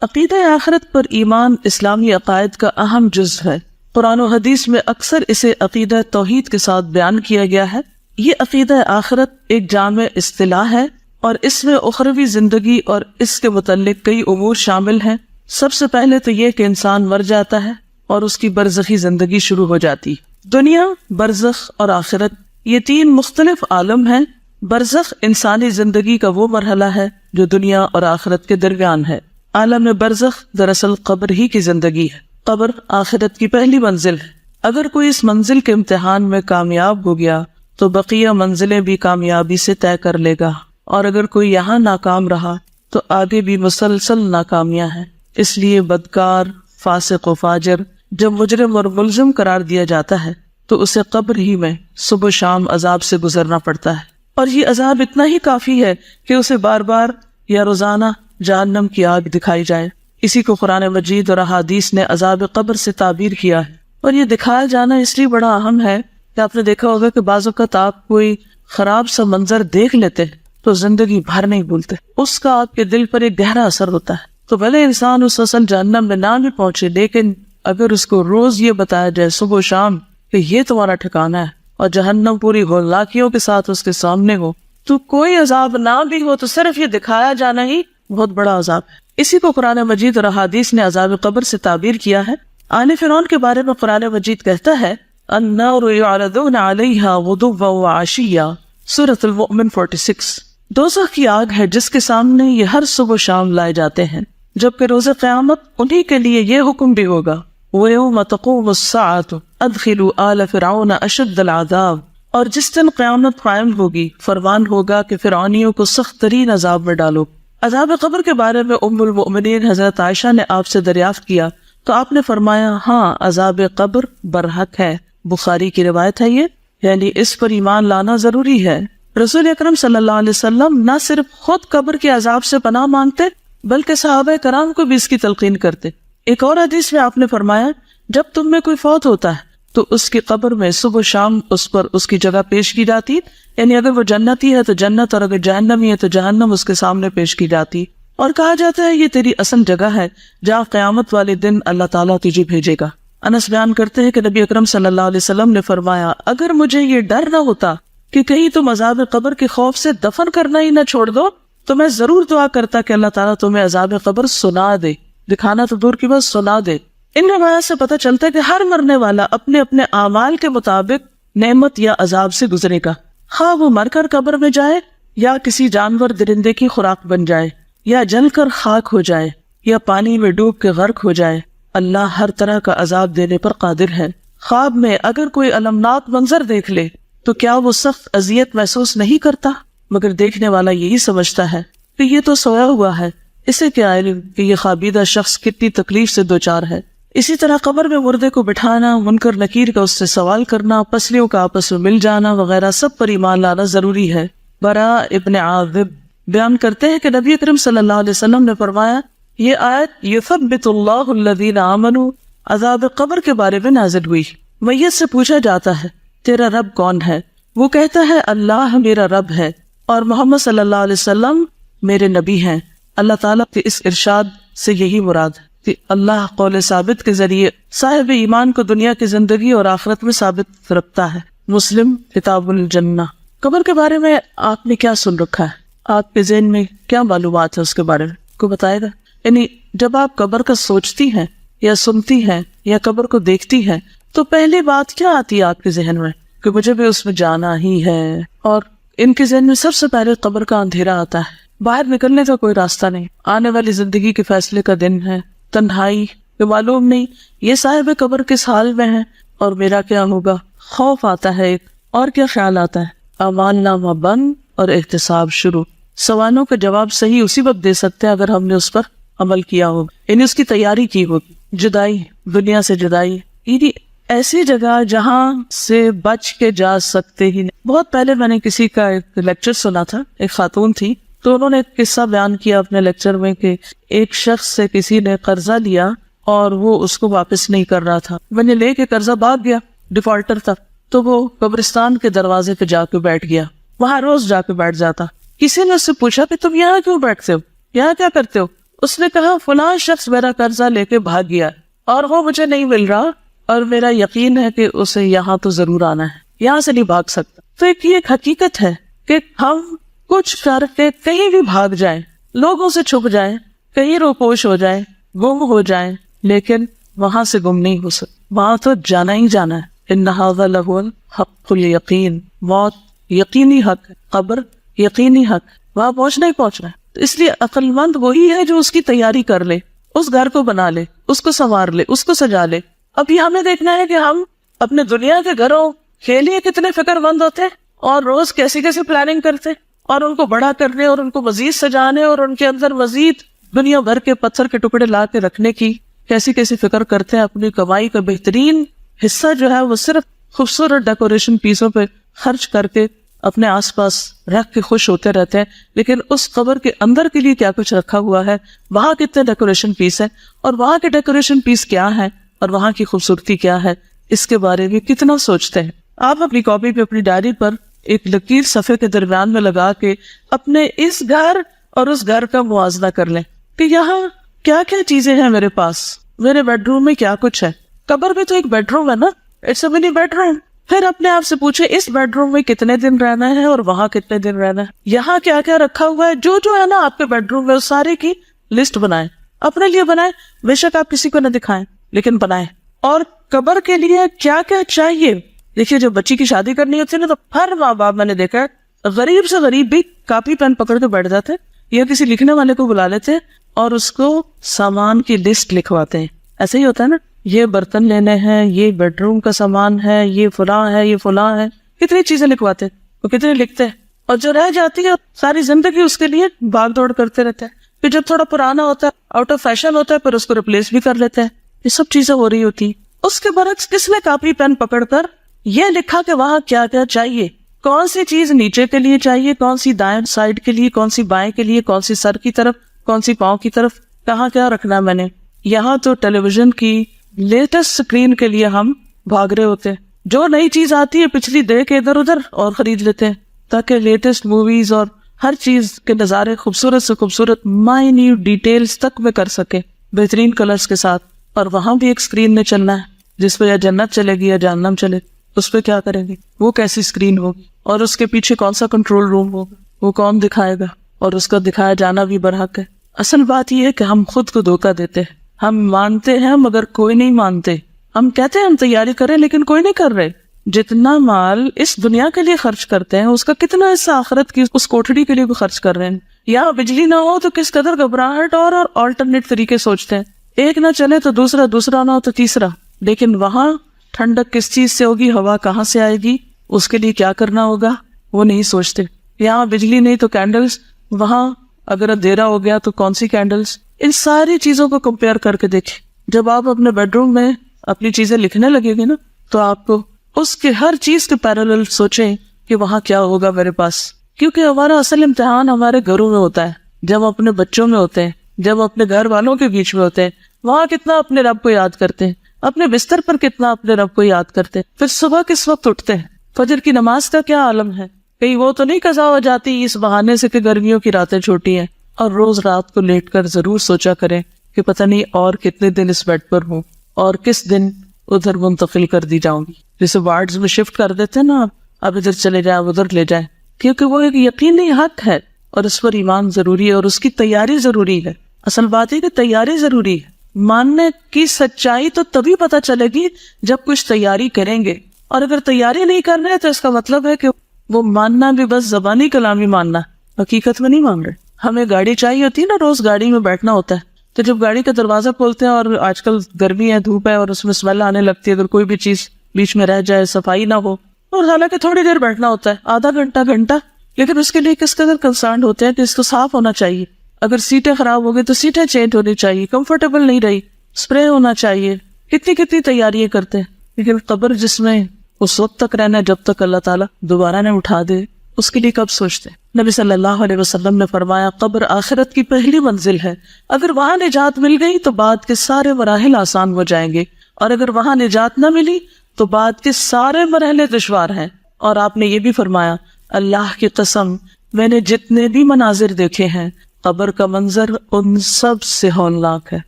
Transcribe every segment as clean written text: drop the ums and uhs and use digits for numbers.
عقیدہ آخرت پر ایمان اسلامی عقائد کا اہم جز ہے۔ قرآن و حدیث میں اکثر اسے عقیدہ توحید کے ساتھ بیان کیا گیا ہے۔ یہ عقیدہ آخرت ایک جامع اصطلاح ہے اور اس میں اخروی زندگی اور اس کے متعلق کئی امور شامل ہیں۔ سب سے پہلے تو یہ کہ انسان مر جاتا ہے اور اس کی برزخی زندگی شروع ہو جاتی۔ دنیا، برزخ اور آخرت یہ تین مختلف عالم ہیں۔ برزخ انسانی زندگی کا وہ مرحلہ ہے جو دنیا اور آخرت کے درمیان ہے۔ عالم برزخ دراصل قبر ہی کی زندگی ہے۔ قبر آخرت کی پہلی منزل ہے۔ اگر کوئی اس منزل کے امتحان میں کامیاب ہو گیا تو بقیہ منزلیں بھی کامیابی سے طے کر لے گا، اور اگر کوئی یہاں ناکام رہا تو آگے بھی مسلسل ناکامیاں ہیں۔ اس لیے بدکار، فاسق و فاجر جب مجرم اور ملزم قرار دیا جاتا ہے تو اسے قبر ہی میں صبح و شام عذاب سے گزرنا پڑتا ہے، اور یہ عذاب اتنا ہی کافی ہے کہ اسے بار بار یا روزانہ جہنم کی آگ دکھائی جائے۔ اسی کو قرآن مجید اور احادیث نے عذاب قبر سے تعبیر کیا ہے، اور یہ دکھایا جانا اس لیے بڑا اہم ہے کہ آپ نے دیکھا ہوگا کہ بعض اوقات آپ کوئی خراب سا منظر دیکھ لیتے ہیں تو زندگی بھر نہیں بھولتے، اس کا آپ کے دل پر ایک گہرا اثر ہوتا ہے۔ تو بھلے انسان اس اصل جہنم میں نہ بھی پہنچے، لیکن اگر اس کو روز یہ بتایا جائے صبح و شام کہ یہ تمہارا ٹھکانہ ہے اور جہنم پوری ہولناکیوں کے ساتھ اس کے سامنے ہو، تو کوئی عذاب نہ بھی ہو تو صرف یہ دکھایا جانا ہی بہت بڑا عذاب ہے۔ اسی کو قرآن مجید اور احادیث نے عذاب قبر سے تعبیر کیا ہے۔ آل فرعون کے بارے میں قرآن مجید کہتا ہے النار یعرضون علیہا غدوا وعشیا، سورۃ المؤمن 46۔ دوزخ کی آگ ہے جس کے سامنے یہ ہر صبح و شام لائے جاتے ہیں، جبکہ روز قیامت انہی کے لیے یہ حکم بھی ہوگا وَيَوْمَ تَقُومُ السَّاعَةُ أَدْخِلُوا آلَ فِرْعَوْنَ أَشَدَّ الْعَذَابِ، اور جس دن قیامت قائم ہوگی فرمان ہوگا کہ فرعونیوں کو سخت ترین عذاب میں ڈالو۔ عذاب قبر کے بارے میں ام المؤمنین حضرت عائشہ نے آپ سے دریافت کیا تو آپ نے فرمایا ہاں، عذاب قبر برحق ہے۔ بخاری کی روایت ہے یہ، یعنی اس پر ایمان لانا ضروری ہے۔ رسول اکرم صلی اللہ علیہ وسلم نہ صرف خود قبر کے عذاب سے پناہ مانگتے بلکہ صحابہ کرام کو بھی اس کی تلقین کرتے۔ ایک اور حدیث میں آپ نے فرمایا جب تم میں کوئی فوت ہوتا ہے تو اس کی قبر میں صبح و شام اس پر اس کی جگہ پیش کی جاتی، یعنی اگر وہ جنتی ہے تو جنت، اور اگر جہنمی ہے تو جہنم اس کے سامنے پیش کی جاتی، اور کہا جاتا ہے یہ تیری اصل جگہ ہے جہاں قیامت والے دن اللہ تعالیٰ تجھے بھیجے گا۔ انس بیان کرتے ہیں کہ نبی اکرم صلی اللہ علیہ وسلم نے فرمایا اگر مجھے یہ ڈر نہ ہوتا کہ کہیں تم عذاب قبر کے خوف سے دفن کرنا ہی نہ چھوڑ دو تو میں ضرور دعا کرتا کہ اللہ تعالیٰ تمہیں عذاب قبر سنا دے، دکھانا تو دور کی بات سنا دے۔ ان روایات سے پتہ چلتا ہے کہ ہر مرنے والا اپنے اپنے اعمال کے مطابق نعمت یا عذاب سے گزرے گا، خواہ وہ مر کر قبر میں جائے یا کسی جانور درندے کی خوراک بن جائے یا جل کر خاک ہو جائے یا پانی میں ڈوب کے غرق ہو جائے۔ اللہ ہر طرح کا عذاب دینے پر قادر ہے۔ خواب میں اگر کوئی المناک منظر دیکھ لے تو کیا وہ سخت اذیت محسوس نہیں کرتا؟ مگر دیکھنے والا یہی سمجھتا ہے کہ یہ تو سویا ہوا ہے، اسے کیا علم کہ یہ خوابیدہ شخص کتنی تکلیف سے دوچار ہے۔ اسی طرح قبر میں مردے کو بٹھانا، منکر نکیر کا اس سے سوال کرنا، پسلیوں کا آپس میں مل جانا وغیرہ سب پر ایمان لانا ضروری ہے۔ براء ابن عازب بیان کرتے ہیں کہ نبی اکرم صلی اللہ علیہ وسلم نے فرمایا یہ آیت یثبت اللہ الذین آمنوا عذاب قبر کے بارے میں نازل ہوئی۔ میت سے پوچھا جاتا ہے تیرا رب کون ہے؟ وہ کہتا ہے اللہ میرا رب ہے اور محمد صلی اللہ علیہ وسلم میرے نبی ہیں۔ اللہ تعالیٰ کے اس ارشاد سے یہی مراد ہے کہ اللہ قول ثابت کے ذریعے صاحب ایمان کو دنیا کی زندگی اور آخرت میں ثابت رکھتا ہے۔ مسلم کتاب الجنہ۔ قبر کے بارے میں آپ نے کیا سن رکھا ہے؟ آپ کے ذہن میں کیا معلومات ہے اس کے بارے میں؟ کو بتائے گا؟ یعنی جب آپ قبر کا سوچتی ہیں یا سنتی ہیں یا قبر کو دیکھتی ہیں تو پہلی بات کیا آتی ہے آپ کے ذہن میں؟ کہ مجھے بھی اس میں جانا ہی ہے۔ اور ان کے ذہن میں سب سے پہلے قبر کا اندھیرا آتا ہے، باہر نکلنے کا کوئی راستہ نہیں، آنے والی زندگی کے فیصلے کا دن ہے، تنہائی کہ معلوم نہیں یہ صاحب قبر کس حال میں ہے اور میرا کیا ہوگا۔ خوف آتا ہے ایک، اور کیا خیال آتا ہے؟ اعمال نامہ بند اور احتساب شروع۔ سوالوں کا جواب صحیح اسی وقت دے سکتے ہیں اگر ہم نے اس پر عمل کیا ہوگا، یعنی اس کی تیاری کی ہوگی۔ جدائی، دنیا سے جدائی، یعنی ایسی جگہ جہاں سے بچ کے جا سکتے ہی نہیں۔ بہت پہلے میں نے کسی کا ایک لیکچر سنا تھا، ایک خاتون تھی تو انہوں نے ایک قصہ بیان کیا اپنے لیکچر میں کہ ایک شخص سے کسی نے قرضہ لیا اور وہ اس کو واپس نہیں کر رہا تھا، میں نے لے کے قرضہ بھاگ گیا، ڈیفالٹر تھا، تو وہ قبرستان کے دروازے پہ جا کے بیٹھ گیا، وہاں روز جا کے بیٹھ جاتا۔ کسی نے اس سے پوچھا کہ تم یہاں کیوں بیٹھتے ہو، یہاں کیا کرتے ہو؟ اس نے کہا فلاں شخص میرا قرضہ لے کے بھاگ گیا اور وہ مجھے نہیں مل رہا، اور میرا یقین ہے کہ اسے یہاں تو ضرور آنا ہے، یہاں سے نہیں بھاگ سکتا۔ تو ایک حقیقت ہے کہ ہم کچھ کر کے کہیں بھی بھاگ جائیں، لوگوں سے چھپ جائیں، کہیں روپوش ہو جائیں، گم ہو جائیں، لیکن وہاں سے گم نہیں ہو سکتے، وہاں تو جانا ہی جانا ہے۔ ان ھذا لہو الحق الیقین، موت یقینی حق ہے، قبر یقینی حق، وہاں پہنچنا ہی پہنچنا ہے۔ تو اس لیے عقل مند وہی ہے جو اس کی تیاری کر لے، اس گھر کو بنا لے، اس کو سنوار لے، اس کو سجا لے۔ اب یہ ہمیں دیکھنا ہے کہ ہم اپنے دنیا کے گھروں کے لیے کتنے فکر مند ہوتے ہیں، اور روز کیسی کیسی پلاننگ کرتے، اور ان کو بڑا کرنے اور ان کو مزید سجانے اور ان کے اندر مزید دنیا بھر کے پتھر کے ٹکڑے لا کے رکھنے کی کیسی کیسی فکر کرتے ہیں۔ اپنی کمائی کا بہترین حصہ جو ہے وہ صرف خوبصورت ڈیکوریشن پیسوں پہ خرچ کر کے اپنے آس پاس رکھ کے خوش ہوتے رہتے ہیں، لیکن اس قبر کے اندر کے لیے کیا کچھ رکھا ہوا ہے، وہاں کتنے ڈیکوریشن پیس ہیں، اور وہاں کے ڈیکوریشن پیس کیا ہے، اور وہاں کی خوبصورتی کیا ہے، اس کے بارے میں کتنا سوچتے ہیں۔ آپ اپنی کاپی پہ، اپنی ڈائری پر ایک لکیر صفحے کے درمیان میں لگا کے اپنے اس گھر اور اس گھر کا موازنہ کر لیں کہ یہاں کیا کیا چیزیں ہیں میرے پاس، میرے بیڈ روم میں کیا کچھ ہے۔ قبر میں تو ایک بیڈ روم ہے نا، it's a money bed room. پھر اپنے آپ سے پوچھے اس بیڈ روم میں کتنے دن رہنا ہے اور وہاں کتنے دن رہنا ہے، یہاں کیا کیا رکھا ہوا ہے، جو ہے نا آپ کے بیڈ روم میں، اس سارے کی لسٹ بنائیں، اپنے لیے بنائیں، بے شک آپ کسی کو نہ دکھائیں لیکن بنائیں۔ اور قبر کے لیے کیا کیا چاہیے، دیکھیے جب بچی کی شادی کرنی ہوتی ہے نا تو ہر ماں باپ میں نے دیکھا ہے غریب سے غریب بھی کاپی پین پکڑ کے بیٹھ جاتے یا کسی لکھنے والے کو بلا لیتے اور اس کو سامان کی لسٹ لکھواتے ہیں۔ ایسے ہی ہوتا ہے نا، یہ برتن لینے ہیں، یہ بیڈ روم کا سامان ہے، یہ فلاں ہے، یہ فلاں ہے، کتنی چیزیں لکھواتے ہیں، وہ کتنے لکھتے ہیں، اور جو رہ جاتی ہے ساری زندگی اس کے لیے بھاگ دوڑ کرتے رہتے ہیں۔ پھر جب تھوڑا پرانا ہوتا ہے، آؤٹ آف فیشن ہوتا ہے، پھر اس کو ریپلیس بھی کر لیتے ہیں۔ یہ سب چیزیں ہو رہی ہوتی۔ اس کے برعکس کس نے کاپی پین پکڑ کر یہ لکھا کہ وہاں کیا کیا چاہیے، کون سی چیز نیچے کے لیے چاہیے، کون سی دائیں سائڈ کے لیے، کون سی بائیں کے لیے، کون سی سر کی طرف، کون سی پاؤں کی طرف، کہاں کیا رکھنا ہے میں نے۔ یہاں تو ٹیلی ویژن کی لیٹسٹ اسکرین کے لیے ہم بھاگ رہے ہوتے ہیں، جو نئی چیز آتی ہے پچھلی دے کے ادھر ادھر اور خرید لیتے ہیں تاکہ لیٹسٹ موویز اور ہر چیز کے نظارے خوبصورت سے خوبصورت مائنیوٹ ڈیٹیلز تک میں کر سکے بہترین کلرز کے ساتھ۔ اور وہاں بھی ایک اسکرین میں چلنا ہے جس پہ یا جنت چلے گی یا جہنم چلے، اس پہ کیا کریں گے، وہ کیسی اسکرین ہوگی، اور اس کے پیچھے کون سا کنٹرول روم ہوگا، وہ کون دکھائے گا، اور اس کا دکھایا جانا بھی برحق ہے۔ اصل بات یہ ہے کہ ہم خود کو دھوکہ دیتے ہیں، ہم مانتے ہیں مگر کوئی نہیں مانتے، ہم کہتے ہیں ہم تیاری کریں لیکن کوئی نہیں کر رہے۔ جتنا مال اس دنیا کے لیے خرچ کرتے ہیں اس کا کتنا حصہ آخرت کی اس کوٹھڑی کے لیے بھی خرچ کر رہے ہیں۔ یہاں بجلی نہ ہو تو کس قدر گھبراہٹ اور آلٹرنیٹ طریقے سوچتے ہیں، ایک نہ چلے تو دوسرا، دوسرا نہ ہو تو تیسرا۔ لیکن وہاں ٹھنڈک کس چیز سے ہوگی، ہوا کہاں سے آئے گی، اس کے لیے کیا کرنا ہوگا، وہ نہیں سوچتے۔ یہاں بجلی نہیں تو کینڈلز، وہاں اگر اندھیرا ہو گیا تو کون سی کینڈلز۔ ان ساری چیزوں کو کمپیئر کر کے دیکھیں۔ جب آپ اپنے بیڈ روم میں اپنی چیزیں لکھنے لگے گے نا تو آپ کو اس کے ہر چیز کے پیرالل سوچیں کہ وہاں کیا ہوگا میرے پاس، کیونکہ ہمارا اصل امتحان ہمارے گھروں میں ہوتا ہے، جب اپنے بچوں میں ہوتے ہیں، جب اپنے گھر والوں کے بیچ میں ہوتے ہیں، وہاں کتنا اپنے رب کو یاد کرتے ہیں، اپنے بستر پر کتنا اپنے رب کو یاد کرتے ہیں، پھر صبح کس وقت اٹھتے ہیں، فجر کی نماز کا کیا عالم ہے، کہیں وہ تو نہیں قضا ہو جاتی اس بہانے سے کہ گرمیوں کی راتیں چھوٹی ہیں۔ اور روز رات کو لیٹ کر ضرور سوچا کریں کہ پتہ نہیں اور کتنے دن اس بیڈ پر ہوں اور کس دن ادھر منتقل کر دی جاؤں گی، جیسے وارڈز میں شفٹ کر دیتے ہیں نا، اب ادھر چلے جائیں ادھر لے جائیں، کیونکہ وہ ایک یقینی حق ہے اور اس پر ایمان ضروری ہے اور اس کی تیاری ضروری ہے۔ اصل بات ہے کہ تیاری ضروری ہے، ماننے کی سچائی تو تبھی پتہ چلے گی جب کچھ تیاری کریں گے، اور اگر تیاری نہیں کر رہے تو اس کا مطلب ہے کہ وہ ماننا بھی بس زبانی کلامی ماننا، حقیقت میں نہیں مان رہے۔ ہمیں گاڑی چاہیے ہوتی ہے نا، روز گاڑی میں بیٹھنا ہوتا ہے، تو جب گاڑی کا دروازہ کھولتے ہیں اور آج کل گرمی ہے، دھوپ ہے اور اس میں اسمیل آنے لگتی ہے اگر کوئی بھی چیز بیچ میں رہ جائے، صفائی نہ ہو، اور حالانکہ تھوڑی دیر بیٹھنا ہوتا ہے، آدھا گھنٹہ، لیکن اس کے لیے کس قدر کنسرنڈ ہوتے ہیں کہ اس کو صاف ہونا چاہیے، اگر سیٹیں خراب ہو گئی تو سیٹیں چینج ہونی چاہیے، کمفرٹیبل نہیں رہی اسپرے ہونا چاہیے، کتنی تیاریاں کرتے ہیں۔ لیکن قبر جس میں اس وقت تک رہنا ہے جب تک اللہ تعالیٰ دوبارہ نہ اٹھا دے، اس کے لیے کب سوچتے ہیں؟ نبی صلی اللہ علیہ وسلم نے فرمایا قبر آخرت کی پہلی منزل ہے، اگر وہاں نجات مل گئی تو بعد کے سارے مراحل آسان ہو جائیں گے، اور اگر وہاں نجات نہ ملی تو بعد کے سارے مرحلے دشوار ہیں۔ اور آپ نے یہ بھی فرمایا اللہ کی قسم میں نے جتنے بھی مناظر دیکھے ہیں قبر کا منظر ان سب سے ہولناک ہے۔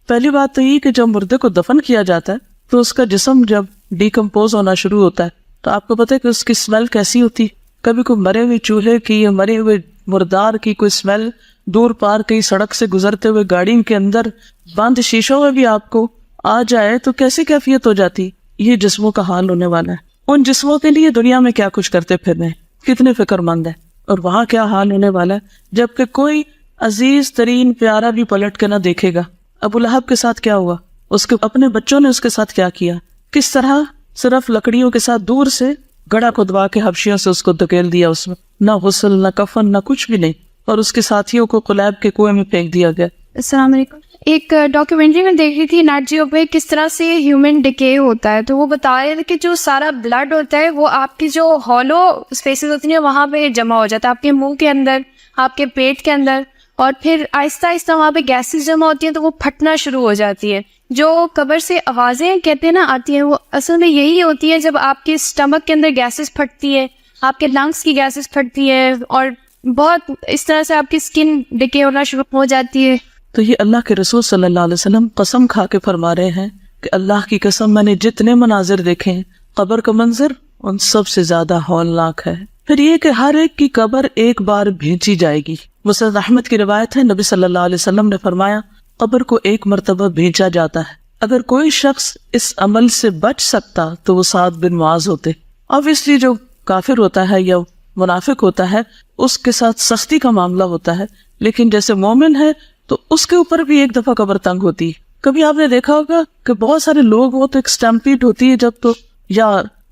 پہلی بات تو یہ کہ جب مردے کو دفن کیا جاتا ہے تو اس کا جسم جب ڈیکمپوز ہونا شروع ہوتا ہے تو آپ کو پتہ ہے کہ اس کی اسمیل کیسی ہوتی ہے۔ کبھی کوئی مرے ہوئے چولہے کی یا مرے ہوئے مردار کی کوئی اسمیل دور پار کہیں سڑک سے گزرتے ہوئے گاڑی کے اندر بند شیشوں میں بھی آپ کو آ جائے تو کیسی کیفیت ہو جاتی۔ یہ جسموں کا حال ہونے والا ہے۔ ان جسموں کے لیے دنیا میں کیا کچھ کرتے پھر رہے ہیں، کتنے فکر مند ہیں، اور وہاں کیا حال ہونے والا ہے جبکہ کوئی عزیز ترین پیارا بھی پلٹ کے نہ دیکھے گا۔ ابو لہب کے ساتھ کیا ہوا، اس کے اپنے بچوں نے اس کے ساتھ کیا کیا، کس طرح صرف لکڑیوں کے ساتھ دور سے گڑھا کھدوا کے حبشیوں سے اس کو دھکیل دیا، اس میں نہ غسل نہ کفن نہ کچھ بھی نہیں، اور اس کے ساتھیوں کو قلیب کے کنویں میں پھینک دیا گیا۔ السلام علیکم۔ ایک ڈاکیومنٹری میں دیکھ رہی تھی نیٹ جیو پہ کس طرح سے ہیومن ڈکے ہوتا ہے، تو وہ بتا رہے تھے کہ جو سارا بلڈ ہوتا ہے وہ آپ کی جو ہالو اسپیسز ہوتی ہیں وہاں پہ جمع ہو جاتا ہے، آپ کے منہ کے اندر، آپ کے پیٹ کے اندر، اور پھر آہستہ آہستہ وہاں پہ گیسز جمع ہوتی ہیں تو وہ پھٹنا شروع ہو جاتی ہے۔ جو قبر سے آوازیں کہتے ہیں نا آتی ہیں، وہ اصل میں یہی ہوتی ہے جب آپ کے اسٹمک کے اندر گیسز پھٹتی ہے، آپ کے لنگس کی گیسز پھٹتی ہے، اور بہت اس طرح سے آپ کی اسکن ڈکے ہونا شروع ہو جاتی ہے۔ تو یہ اللہ کے رسول صلی اللہ علیہ وسلم قسم کھا کے فرما رہے ہیں کہ اللہ کی قسم میں نے جتنے مناظر دیکھے ہیں قبر کا منظر ان سب سے زیادہ ہولناک ہے۔ پھر یہ کہ ہر ایک کی قبر ایک بار بھیجی جائے گی۔ مسند احمد کی روایت ہے، نبی صلی اللہ علیہ وسلم نے فرمایا قبر کو ایک مرتبہ بھیجا جاتا ہے، اگر کوئی شخص اس عمل سے بچ سکتا تو وہ سعد بن معاذ ہوتے۔ obviously جو کافر ہوتا ہے یا منافق ہوتا ہے اس کے ساتھ سختی کا معاملہ ہوتا ہے، لیکن جیسے مومن ہے تو اس کے اوپر بھی ایک دفعہ قبر تنگ ہوتی ہے۔ کبھی آپ نے دیکھا ہوگا کہ بہت سارے لوگ ہو تو ایک اسٹمپیڈ ہوتی ہے جب تو، یا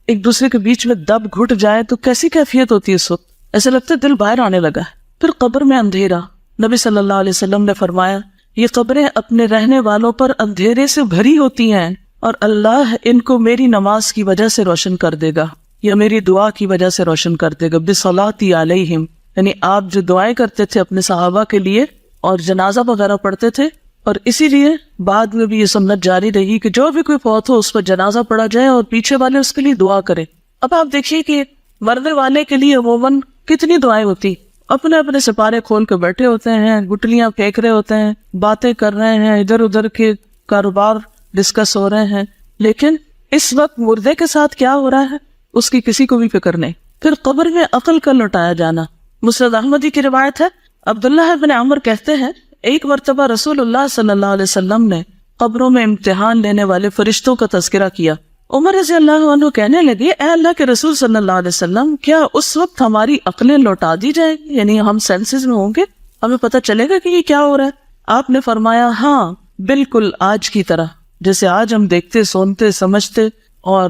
ایک دوسرے کے بیچ میں دب گھٹ جائے تو کیسی کیفیت ہوتی ہے اس وقت، ایسے لگتا ہے دل باہر آنے لگا ہے۔ پھر قبر میں اندھیرا، نبی صلی اللہ علیہ وسلم نے فرمایا یہ قبریں اپنے رہنے والوں پر اندھیرے سے بھری ہوتی ہیں اور اللہ ان کو میری نماز کی وجہ سے روشن کر دے گا یا میری دعا کی وجہ سے روشن کر دے گا، بصلاتی علیہم، یعنی آپ جو دعائیں کرتے تھے اپنے صحابہ کے لیے اور جنازہ وغیرہ پڑھتے تھے، اور اسی لیے بعد میں بھی یہ سنت جاری رہی کہ جو بھی کوئی فوت ہو اس پر جنازہ پڑھا جائے اور پیچھے والے اس کے لیے دعا کرے۔ اب آپ دیکھیے کہ مرنے والے کے لیے عموماً کتنی دعائیں ہوتی، اپنے اپنے سپارے کھول کے بیٹھے ہوتے ہیں، گٹلیاں پھینک رہے ہوتے ہیں، باتیں کر رہے ہیں، ادھر ادھر کے کاروبار ڈسکس ہو رہے ہیں، لیکن اس وقت مردے کے ساتھ کیا ہو رہا ہے اس کی کسی کو بھی فکر نہیں۔ پھر قبر میں عقل کا لوٹایا جانا، مسند احمدی کی روایت ہے، عبداللہ بن عمر کہتے ہیں ایک مرتبہ رسول اللہ صلی اللہ علیہ وسلم نے قبروں میں امتحان لینے والے فرشتوں کا تذکرہ کیا۔ عمر رضی اللہ عنہ کہنے لگے اے اللہ کے رسول صلی اللہ علیہ وسلم، کیا اس وقت ہماری عقلیں لوٹا دی جائیں گی، یعنی ہم سینسز میں ہوں گے، ہمیں پتہ چلے گا کہ یہ کیا ہو رہا ہے؟ آپ نے فرمایا ہاں بالکل آج کی طرح، جیسے آج ہم دیکھتے، سنتے، سمجھتے اور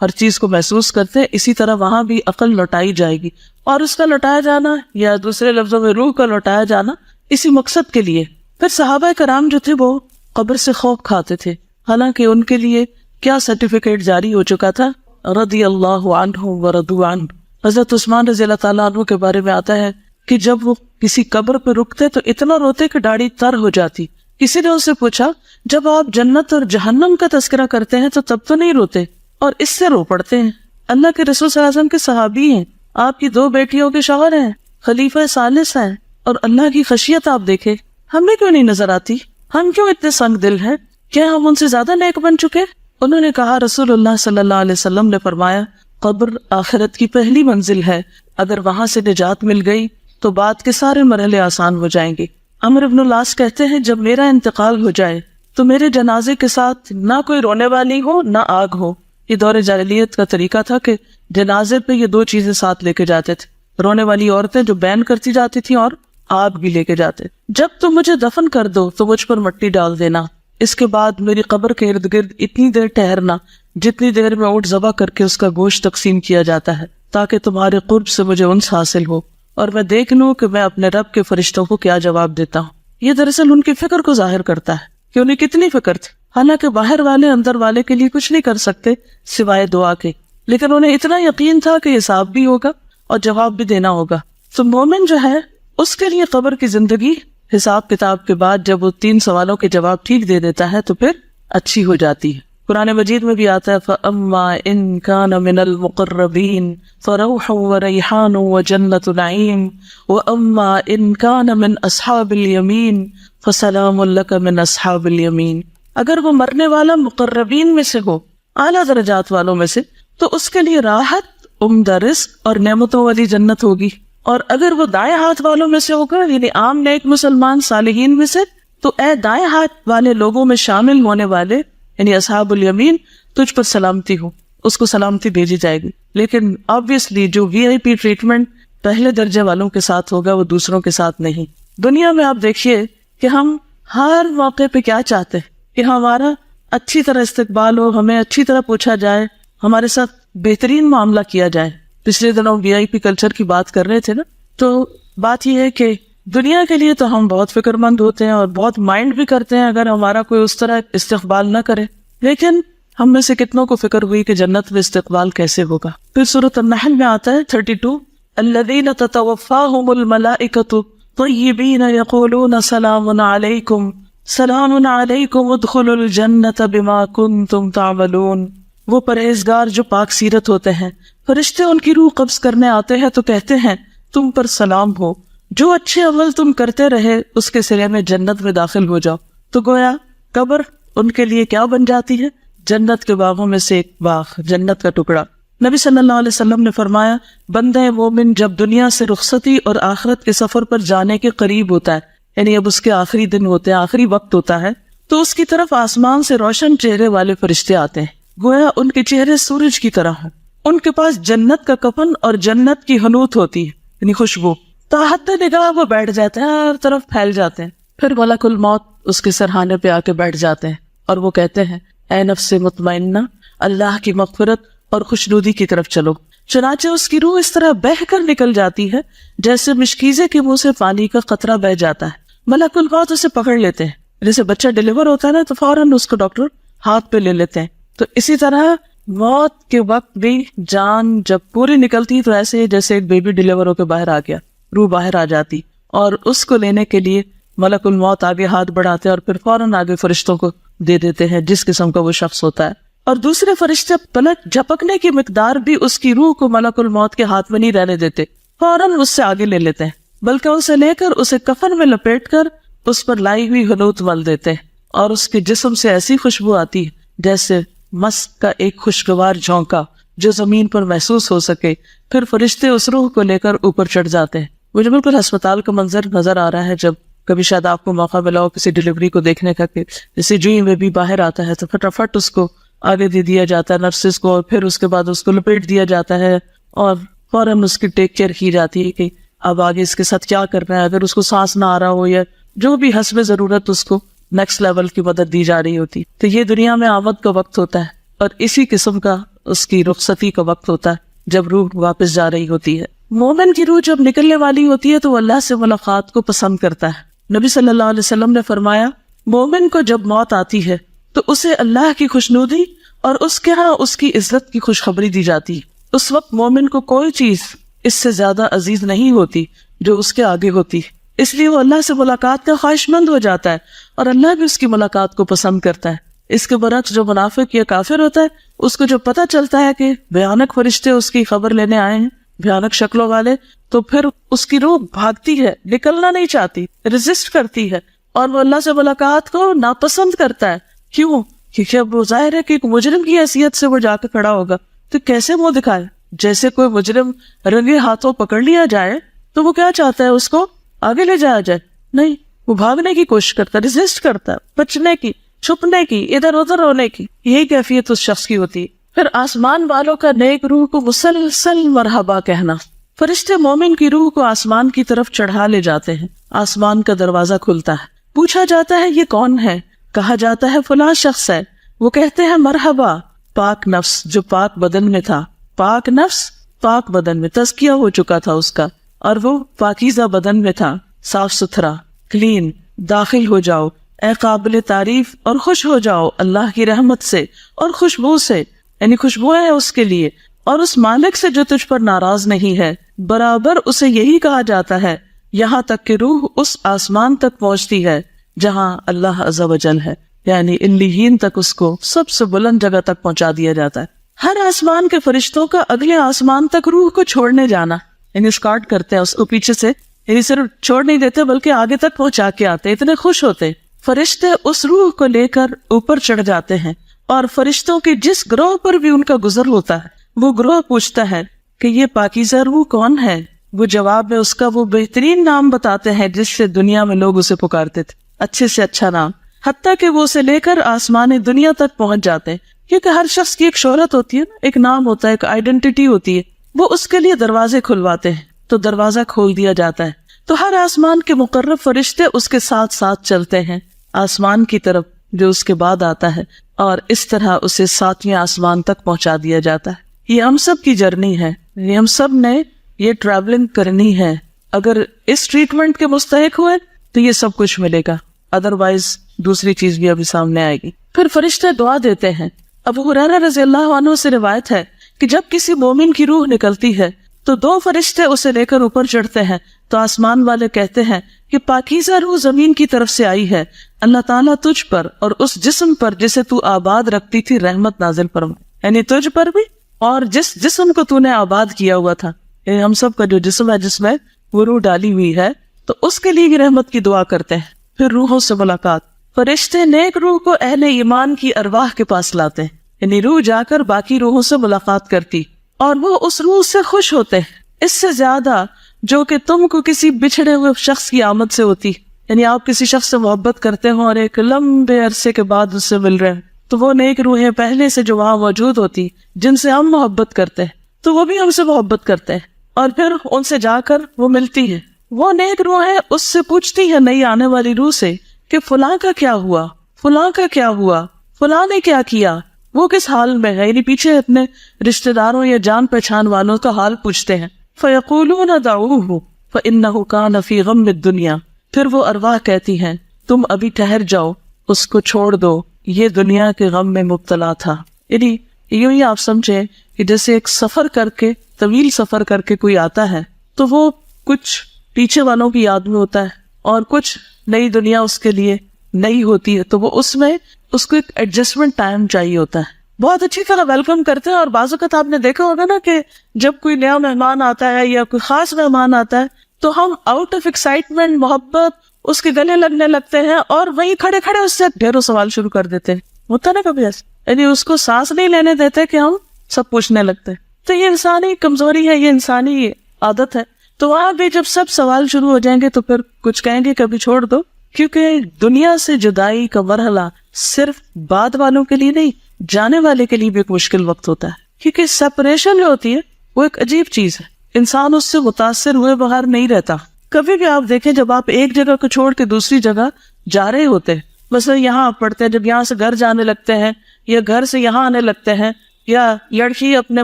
ہر چیز کو محسوس کرتے، اسی طرح وہاں بھی عقل لوٹائی جائے گی، اور اس کا لوٹایا جانا یا دوسرے لفظوں میں روح کا لوٹایا جانا اسی مقصد کے لیے۔ پھر صحابہ کرام جو تھے وہ قبر سے خوف کھاتے تھے، حالانکہ ان کے لیے کیا سرٹیفکیٹ جاری ہو چکا تھا، رضی اللہ عنہم ورضوا عنہ۔ حضرت عثمان رضی اللہ تعالیٰ عنہ کے بارے میں آتا ہے کہ جب وہ کسی قبر پہ رکتے تو اتنا روتے کہ داڑھی تر ہو جاتی۔ کسی نے ان سے پوچھا جب آپ جنت اور جہنم کا تذکرہ کرتے ہیں تو تب تو نہیں روتے اور اس سے رو پڑتے ہیں؟ اللہ کے رسول صلی اللہ علیہ وسلم کے صحابی ہیں، آپ کی 2 بیٹیوں کے شوہر ہیں، خلیفہ ثالث ہیں، اور اللہ کی خشیت آپ دیکھیں، ہمیں کیوں نہیں نظر آتی؟ ہم کیوں اتنے سنگ دل ہیں؟ کیا ہم ان سے زیادہ نیک بن چکے؟ انہوں نے کہا رسول اللہ صلی اللہ علیہ وسلم نے فرمایا قبر آخرت کی پہلی منزل ہے، اگر وہاں سے نجات مل گئی تو بعد کے سارے مرحلے آسان ہو جائیں گے۔ عمرو بن العاص کہتے ہیں جب میرا انتقال ہو جائے تو میرے جنازے کے ساتھ نہ کوئی رونے والی ہو نہ آگ ہو۔ یہ دور جاہلیت کا طریقہ تھا کہ جنازے پہ یہ 2 چیزیں ساتھ لے کے جاتے تھے، رونے والی عورتیں جو بین کرتی جاتی تھیں اور آگ بھی لے کے جاتے۔ جب تم مجھے دفن کر دو تو مجھ پر مٹی ڈال دینا، اس کے بعد میری قبر کے ارد گرد اتنی دیر ٹھہرنا جتنی دیر میں اونٹ ذبح کر کے اس کا گوشت تقسیم کیا جاتا ہے، تاکہ تمہارے قرب سے مجھے انس حاصل ہو اور میں دیکھ لوں کہ میں اپنے رب کے فرشتوں کو کیا جواب دیتا ہوں۔ یہ دراصل ان کی فکر کو ظاہر کرتا ہے کہ انہیں کتنی فکر تھی، حالانکہ باہر والے اندر والے کے لیے کچھ نہیں کر سکتے سوائے دعا کے، لیکن انہیں اتنا یقین تھا کہ حساب بھی ہوگا اور جواب بھی دینا ہوگا۔ تو مومن جو ہے اس کے لیے قبر کی زندگی حساب کتاب کے بعد جب وہ 3 سوالوں کے جواب ٹھیک دے دیتا ہے تو پھر اچھی ہو جاتی ہے۔ قرآن مجید میں بھی آتا ہے فَأَمَّا إِن كَانَ مِنَ الْمُقَرَّبِينَ فَرَوْحٌ وَرَيْحَانٌ وَجَنَّةُ نَعِيمٍ وَأَمَّا إِن كَانَ مِنْ أَصْحَابِ الْيَمِينِ فَسَلَامٌ لَكَ مِنْ أَصْحَابِ الْيَمِينِ. اگر وہ مرنے والا مقربین میں سے ہو، اعلیٰ درجات والوں میں سے، تو اس کے لیے راحت، عمدہ رزق اور نعمتوں والی جنت ہوگی. اور اگر وہ دائیں ہاتھ والوں میں سے ہوگا، یعنی عام نیک مسلمان صالحین میں سے، تو اے دائیں ہاتھ والے لوگوں میں شامل ہونے والے یعنی اصحاب الیمین، تجھ پر سلامتی ہو، اس کو سلامتی بھیجی جائے گی. لیکن آبویسلی جو وی آئی پی ٹریٹمنٹ پہلے درجے والوں کے ساتھ ہوگا وہ دوسروں کے ساتھ نہیں. دنیا میں آپ دیکھیے کہ ہم ہر موقع پہ کیا چاہتے ہیں کہ ہمارا اچھی طرح استقبال ہو، ہمیں اچھی طرح پوچھا جائے، ہمارے ساتھ بہترین معاملہ کیا جائے. پچھلے دنوں وی آئی پی کلچر کی بات کر رہے تھے نا، تو بات یہ ہے کہ دنیا کے لیے تو ہم بہت فکر مند ہوتے ہیں اور بہت مائنڈ بھی کرتے ہیں اگر ہمارا کوئی اس طرح استقبال نہ کرے، لیکن ہم میں سے کتنوں کو فکر ہوئی کہ جنت میں استقبال کیسے ہوگا. پھر سورۃ النحل میں آتا ہے 32 الذین تتوفاہم الملائکۃ طیبین یقولون سلام علیکم سلام علیکم ادخلوا الجنۃ بما کنتم تعملون. وہ پرہیزگار جو پاک سیرت ہوتے ہیں، فرشتے ان کی روح قبض کرنے آتے ہیں تو کہتے ہیں تم پر سلام ہو، جو اچھے عمل تم کرتے رہے اس کے صلے میں جنت میں داخل ہو جاؤ. تو گویا قبر ان کے لیے کیا بن جاتی ہے؟ جنت کے باغوں میں سے ایک باغ، جنت کا ٹکڑا. نبی صلی اللہ علیہ وسلم نے فرمایا بندہ مومن جب دنیا سے رخصتی اور آخرت کے سفر پر جانے کے قریب ہوتا ہے، یعنی اب اس کے آخری دن ہوتے ہیں، آخری وقت ہوتا ہے، تو اس کی طرف آسمان سے روشن چہرے والے فرشتے آتے ہیں، گویا ان کے چہرے سورج کی طرح ہیں. ان کے پاس جنت کا کفن اور جنت کی حنوط ہوتی ہے، یعنی خوشبو. تاحت نگاہ وہ بیٹھ جاتے ہیں، ہر طرف پھیل جاتے ہیں. پھر ملک الموت اس کے سرہانے پہ آ کے بیٹھ جاتے ہیں اور وہ کہتے ہیں اے نفس مطمئنہ، اللہ کی مغفرت اور خوشنودی کی طرف چلو. چنانچہ اس کی روح اس طرح بہہ کر نکل جاتی ہے جیسے مشکیزے کے منہ سے پانی کا قطرہ بہہ جاتا ہے. ملک الموت اسے پکڑ لیتے ہیں، جیسے بچہ ڈیلیور ہوتا ہے نا تو فوراً اس کو ڈاکٹر ہاتھ پہ لے لیتے ہیں. تو اسی طرح موت کے وقت بھی جان جب پوری نکلتی تو ایسے جیسے ایک بیبی ڈیلیور ہو کے باہر آ گیا، روح باہر آ جاتی، اور اس کو لینے کے لیے ملک الموت آگے ہاتھ بڑھاتے اور پھر فوراً آگے فرشتوں کو دے دیتے ہیں جس قسم کا وہ شخص ہوتا ہے. اور دوسرے فرشتے پلک جھپکنے کی مقدار بھی اس کی روح کو ملک الموت کے ہاتھ میں نہیں رہنے دیتے، فوراً اس سے آگے لے لیتے ہیں، بلکہ اسے لے کر اسے کفن میں لپیٹ کر اس پر لائی ہوئی حنوط مل دیتے ہیں، اور اس کے جسم سے ایسی خوشبو آتی ہے جیسے مسک کا ایک خوشگوار جھونکا جو زمین پر محسوس ہو سکے. پھر فرشتے اس روح کو لے کر اوپر چڑھ جاتے ہیں. مجھے بالکل ہسپتال کا منظر نظر آ رہا ہے جب کبھی شاید آپ کو موقع ملا ہو کسی ڈیلیوری کو دیکھنے کا، کہ جیسے جو میں بھی باہر آتا ہے تو فٹافٹ اس کو آگے دے دیا جاتا ہے نرسز کو، اور پھر اس کے بعد اس کو لپیٹ دیا جاتا ہے اور فوراً اس کی ٹیک کیئر کی جاتی ہے کہ اب آگے اس کے ساتھ کیا کرنا ہے. اگر اس کو سانس نہ آ رہا ہو یا جو بھی حسب ضرورت اس کو نیکسٹ لیول کی مدد دی جا رہی ہوتی. تو یہ دنیا میں آمد کا وقت ہوتا ہے اور اسی قسم کا اس کی رخصتی کا وقت ہوتا ہے جب روح واپس جا رہی ہوتی ہے. مومن کی روح جب نکلنے والی ہوتی ہے تو وہ اللہ سے ملاقات کو پسند کرتا ہے. نبی صلی اللہ علیہ وسلم نے فرمایا مومن کو جب موت آتی ہے تو اسے اللہ کی خوشنودی اور اس کے ہاں اس کی عزت کی خوشخبری دی جاتی ہے. اس وقت مومن کو کوئی چیز اس سے زیادہ عزیز نہیں ہوتی جو اس کے آگے ہوتی، اس لیے وہ اللہ سے ملاقات کا خواہش مند ہو جاتا ہے اور اللہ بھی اس کی ملاقات کو پسند کرتا ہے. اس کے برعکس جو منافق یا کافر ہوتا ہے اس کو جو پتہ چلتا ہے کہ بھیانک فرشتے اس کی خبر لینے آئے ہیں، بھیانک شکلوں والے، تو پھر اس کی روح بھاگتی ہے، نکلنا نہیں چاہتی، ریزسٹ کرتی ہے اور وہ اللہ سے ملاقات کو ناپسند کرتا ہے. کیوں؟ کیونکہ اب وہ ظاہر ہے کہ ایک مجرم کی حیثیت سے وہ جا کے کھڑا ہوگا تو کیسے منہ دکھائے. جیسے کوئی مجرم رنگے ہاتھوں پکڑ لیا جائے تو وہ کیا چاہتا ہے، اس کو آگے لے جایا جائے؟ نہیں، وہ بھاگنے کی کوشش کرتا ہے، ریزسٹ کرتا ہے، بچنے کی، چھپنے کی، ادھر ادھر ہونے کی. یہی کیفیت اس شخص کی ہوتی ہے. پھر آسمان والوں کا نیک روح کو مسلسل مرحبا کہنا. فرشتے مومن کی روح کو آسمان کی طرف چڑھا لے جاتے ہیں. آسمان کا دروازہ کھلتا ہے، پوچھا جاتا ہے یہ کون ہے؟ کہا جاتا ہے فلاں شخص ہے. وہ کہتے ہیں مرحبا پاک نفس جو پاک بدن میں تھا. پاک نفس پاک بدن میں تزکیہ ہو چکا تھا اس کا اور وہ پاکیزہ بدن میں تھا، صاف ستھرا، کلین. داخل ہو جاؤ اے قابل تعریف اور خوش ہو جاؤ اللہ کی رحمت سے اور خوشبو سے، یعنی خوشبو ہے اس کے لیے اور اس مالک سے جو تجھ پر ناراض نہیں ہے. برابر اسے یہی کہا جاتا ہے یہاں تک کہ روح اس آسمان تک پہنچتی ہے جہاں اللہ عز و جل ہے. یعنی علیین تک اس کو سب سے بلند جگہ تک پہنچا دیا جاتا ہے. ہر آسمان کے فرشتوں کا اگلے آسمان تک روح کو چھوڑنے جانا، یعنی اسکارٹ کرتے ہیں اس کو پیچھے سے، یعنی صرف چھوڑ نہیں دیتے بلکہ آگے تک پہنچا کے آتے. اتنے خوش ہوتے فرشتے اس روح کو لے کر اوپر چڑھ جاتے ہیں، اور فرشتوں کے جس گروہ پر بھی ان کا گزر ہوتا ہے وہ گروہ پوچھتا ہے کہ یہ پاکیزہ روح کون ہے. وہ جواب میں اس کا وہ بہترین نام بتاتے ہیں جس سے دنیا میں لوگ اسے پکارتے تھے، اچھے سے اچھا نام، حتیٰ کہ وہ اسے لے کر آسمان دنیا تک پہنچ جاتے ہیں. کیونکہ ہر شخص کی ایک شہرت ہوتی ہے، ایک نام ہوتا ہے، ایک آئیڈینٹی ہوتی ہے. وہ اس کے لیے دروازے کھلواتے ہیں تو دروازہ کھول دیا جاتا ہے. تو ہر آسمان کے مقرب فرشتے اس کے ساتھ ساتھ چلتے ہیں آسمان کی طرف جو اس کے بعد آتا ہے، اور اس طرح اسے 7ویں آسمان تک پہنچا دیا جاتا ہے. یہ ہم سب کی جرنی ہے، یہ ہم سب نے یہ ٹریولنگ کرنی ہے. اگر اس ٹریٹمنٹ کے مستحق ہوئے تو یہ سب کچھ ملے گا، ادروائز دوسری چیز بھی ابھی سامنے آئے گی. پھر فرشتے دعا دیتے ہیں. ابو ہریرہ رضی اللہ عنہ سے روایت ہے کہ جب کسی مومن کی روح نکلتی ہے تو 2 فرشتے اسے لے کر اوپر چڑھتے ہیں تو آسمان والے کہتے ہیں کہ پاکیزہ روح زمین کی طرف سے آئی ہے، اللہ تعالیٰ تجھ پر اور اس جسم پر جسے تو آباد رکھتی تھی رحمت نازل فرمائے. یعنی تجھ پر بھی اور جس جسم کو تو نے آباد کیا ہوا تھا، یعنی ہم سب کا جو جسم ہے جس میں وہ روح ڈالی ہوئی ہے، تو اس کے لیے بھی رحمت کی دعا کرتے ہیں. پھر روحوں سے ملاقات. فرشتے نیک روح کو اہل ایمان کی ارواح کے پاس لاتے ہیں، یعنی روح جا کر باقی روحوں سے ملاقات کرتی اور وہ اس روح سے خوش ہوتے ہیں اس سے زیادہ جو کہ تم کو کسی بچھڑے ہوئے شخص کی آمد سے ہوتی. یعنی آپ کسی شخص سے محبت کرتے ہو اور ایک لمبے عرصے کے بعد اس سے مل رہے ہیں، تو وہ نیک روحیں پہلے سے جو وہاں موجود ہوتی جن سے ہم محبت کرتے ہیں تو وہ بھی ہم سے محبت کرتے ہیں، اور پھر ان سے جا کر وہ ملتی ہے. وہ نیک روحیں اس سے پوچھتی ہے نئی آنے والی روح سے کہ فلاں کا کیا ہوا، فلاں کا کیا ہوا، فلاں نے کیا کیا، وہ کس حال میں ہے. یعنی پیچھے اپنے رشتہ داروں یا جان پہچان والوں کا حال پوچھتے ہیں. فَيَقُولُونَ دَعُوهُ فَإِنَّهُ كَانَ فِي غَمِّ الدُّنْيَا. پھر وہ ارواح کہتی ہیں تم ابھی ٹھہر جاؤ، اس کو چھوڑ دو، یہ دنیا کے غم میں مبتلا تھا. یعنی یوں ہی آپ سمجھیں کہ جیسے ایک سفر کر کے، طویل سفر کر کے کوئی آتا ہے تو وہ کچھ پیچھے والوں کی یاد میں ہوتا ہے اور کچھ نئی دنیا اس کے لیے نئی ہوتی ہے، تو وہ اس میں اس کو ایک ایڈجسٹمنٹ ٹائم چاہیے ہوتا ہے. بہت اچھی طرح ویلکم کرتے ہیں. اور بعض اوقات آپ نے دیکھا ہوگا نا کہ جب کوئی نیا مہمان آتا ہے یا کوئی خاص مہمان آتا ہے تو ہم آؤٹ آف ایکسائٹمنٹ، محبت اس کے گلے لگنے لگتے ہیں اور وہیں کھڑے کھڑے اس سے ڈھیروں سوال شروع کر دیتے ہیں. ہوتا نا کبھی ایسا، یعنی اس کو سانس نہیں لینے دیتے کہ ہم سب پوچھنے لگتے ہیں. تو یہ انسانی کمزوری ہے، یہ انسانی عادت ہے. تو وہاں بھی جب سب سوال شروع ہو جائیں گے تو پھر کچھ کہیں گے کبھی چھوڑ دو، کیونکہ دنیا سے جدائی کا مرحلہ صرف بعد والوں کے لیے نہیں، جانے والے کے لیے بھی ایک مشکل وقت ہوتا ہے. کیونکہ سیپریشن جو ہوتی ہے وہ ایک عجیب چیز ہے، انسان اس سے متاثر ہوئے بغیر نہیں رہتا. کبھی بھی آپ دیکھیں جب آپ ایک جگہ کو چھوڑ کے دوسری جگہ جا رہے ہوتے ہیں، مثلا یہاں آپ پڑھتے ہیں، جب یہاں سے گھر جانے لگتے ہیں یا گھر سے یہاں آنے لگتے ہیں، یا لڑکی اپنے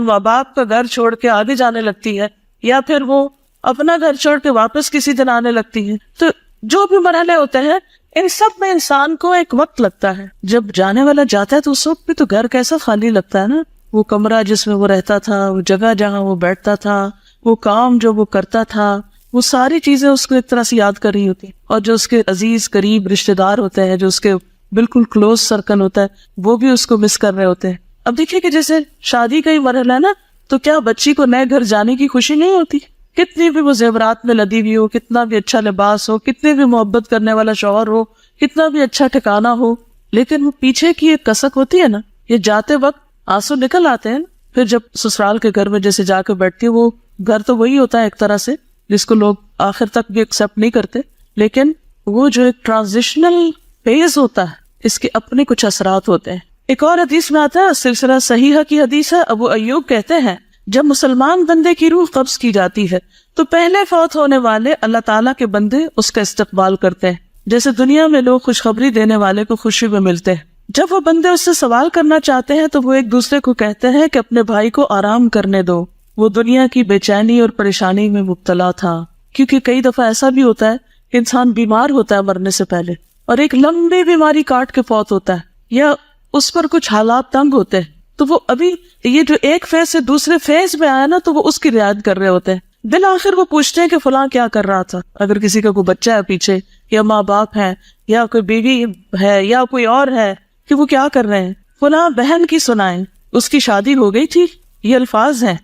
ماں باپ کا گھر چھوڑ کے آگے جانے لگتی ہے، یا پھر وہ اپنا گھر چھوڑ کے واپس کسی دن آنے لگتی ہے، تو جو بھی مرحلے ہوتے ہیں ان سب میں انسان کو ایک وقت لگتا ہے. جب جانے والا جاتا ہے تو اس وقت بھی تو گھر کیسا خالی لگتا ہے نا، وہ کمرہ جس میں وہ رہتا تھا، وہ جگہ جہاں وہ بیٹھتا تھا، وہ کام جو وہ کرتا تھا، وہ ساری چیزیں اس کو ایک طرح سے یاد کر رہی ہوتی ہیں. اور جو اس کے عزیز قریب رشتہ دار ہوتے ہیں، جو اس کے بالکل کلوز سرکل ہوتا ہے، وہ بھی اس کو مس کر رہے ہوتے ہیں. اب دیکھیے کہ جیسے شادی کا ہی مرحلہ ہے نا، تو کیا بچی کو نئے گھر جانے کی خوشی نہیں ہوتی؟ کتنی بھی وہ زیورات میں لدی ہوئی ہو، کتنا بھی اچھا لباس ہو، کتنی بھی محبت کرنے والا شوہر ہو، کتنا بھی اچھا ٹھکانہ ہو، لیکن وہ پیچھے کی ایک کسک ہوتی ہے نا، یہ جاتے وقت آنسو نکل آتے ہیں. پھر جب سسرال کے گھر میں جیسے جا کے بیٹھتی ہے، وہ گھر تو وہی ہوتا ہے ایک طرح سے جس کو لوگ آخر تک بھی ایکسپٹ نہیں کرتے، لیکن وہ جو ایک ٹرانزیشنل فیز ہوتا ہے اس کے اپنے کچھ اثرات ہوتے ہیں. ایک اور حدیث میں آتا ہے، سلسلہ صحیحہ کی حدیث ہے، ابو ایوب کہتے ہیں جب مسلمان بندے کی روح قبض کی جاتی ہے تو پہلے فوت ہونے والے اللہ تعالیٰ کے بندے اس کا استقبال کرتے ہیں، جیسے دنیا میں لوگ خوشخبری دینے والے کو خوشی میں ملتے ہیں. جب وہ بندے اس سے سوال کرنا چاہتے ہیں تو وہ ایک دوسرے کو کہتے ہیں کہ اپنے بھائی کو آرام کرنے دو، وہ دنیا کی بے چینی اور پریشانی میں مبتلا تھا. کیونکہ کئی دفعہ ایسا بھی ہوتا ہے کہ انسان بیمار ہوتا ہے مرنے سے پہلے اور ایک لمبی بیماری کاٹ کے فوت ہوتا ہے، یا اس پر کچھ حالات تنگ ہوتے ہیں، تو وہ ابھی یہ جو ایک فیز سے دوسرے فیز میں آیا نا، تو وہ اس کی رعایت کر رہے ہوتے ہیں. بالآخر وہ پوچھتے ہیں کہ فلاں کیا کر رہا تھا. اگر کسی کا کوئی بچہ ہے پیچھے یا ماں باپ ہے یا کوئی بیوی ہے یا کوئی اور ہے کہ وہ کیا کر رہے ہیں. فلاں بہن کی سنائیں اس کی شادی ہو گئی تھی, یہ الفاظ ہیں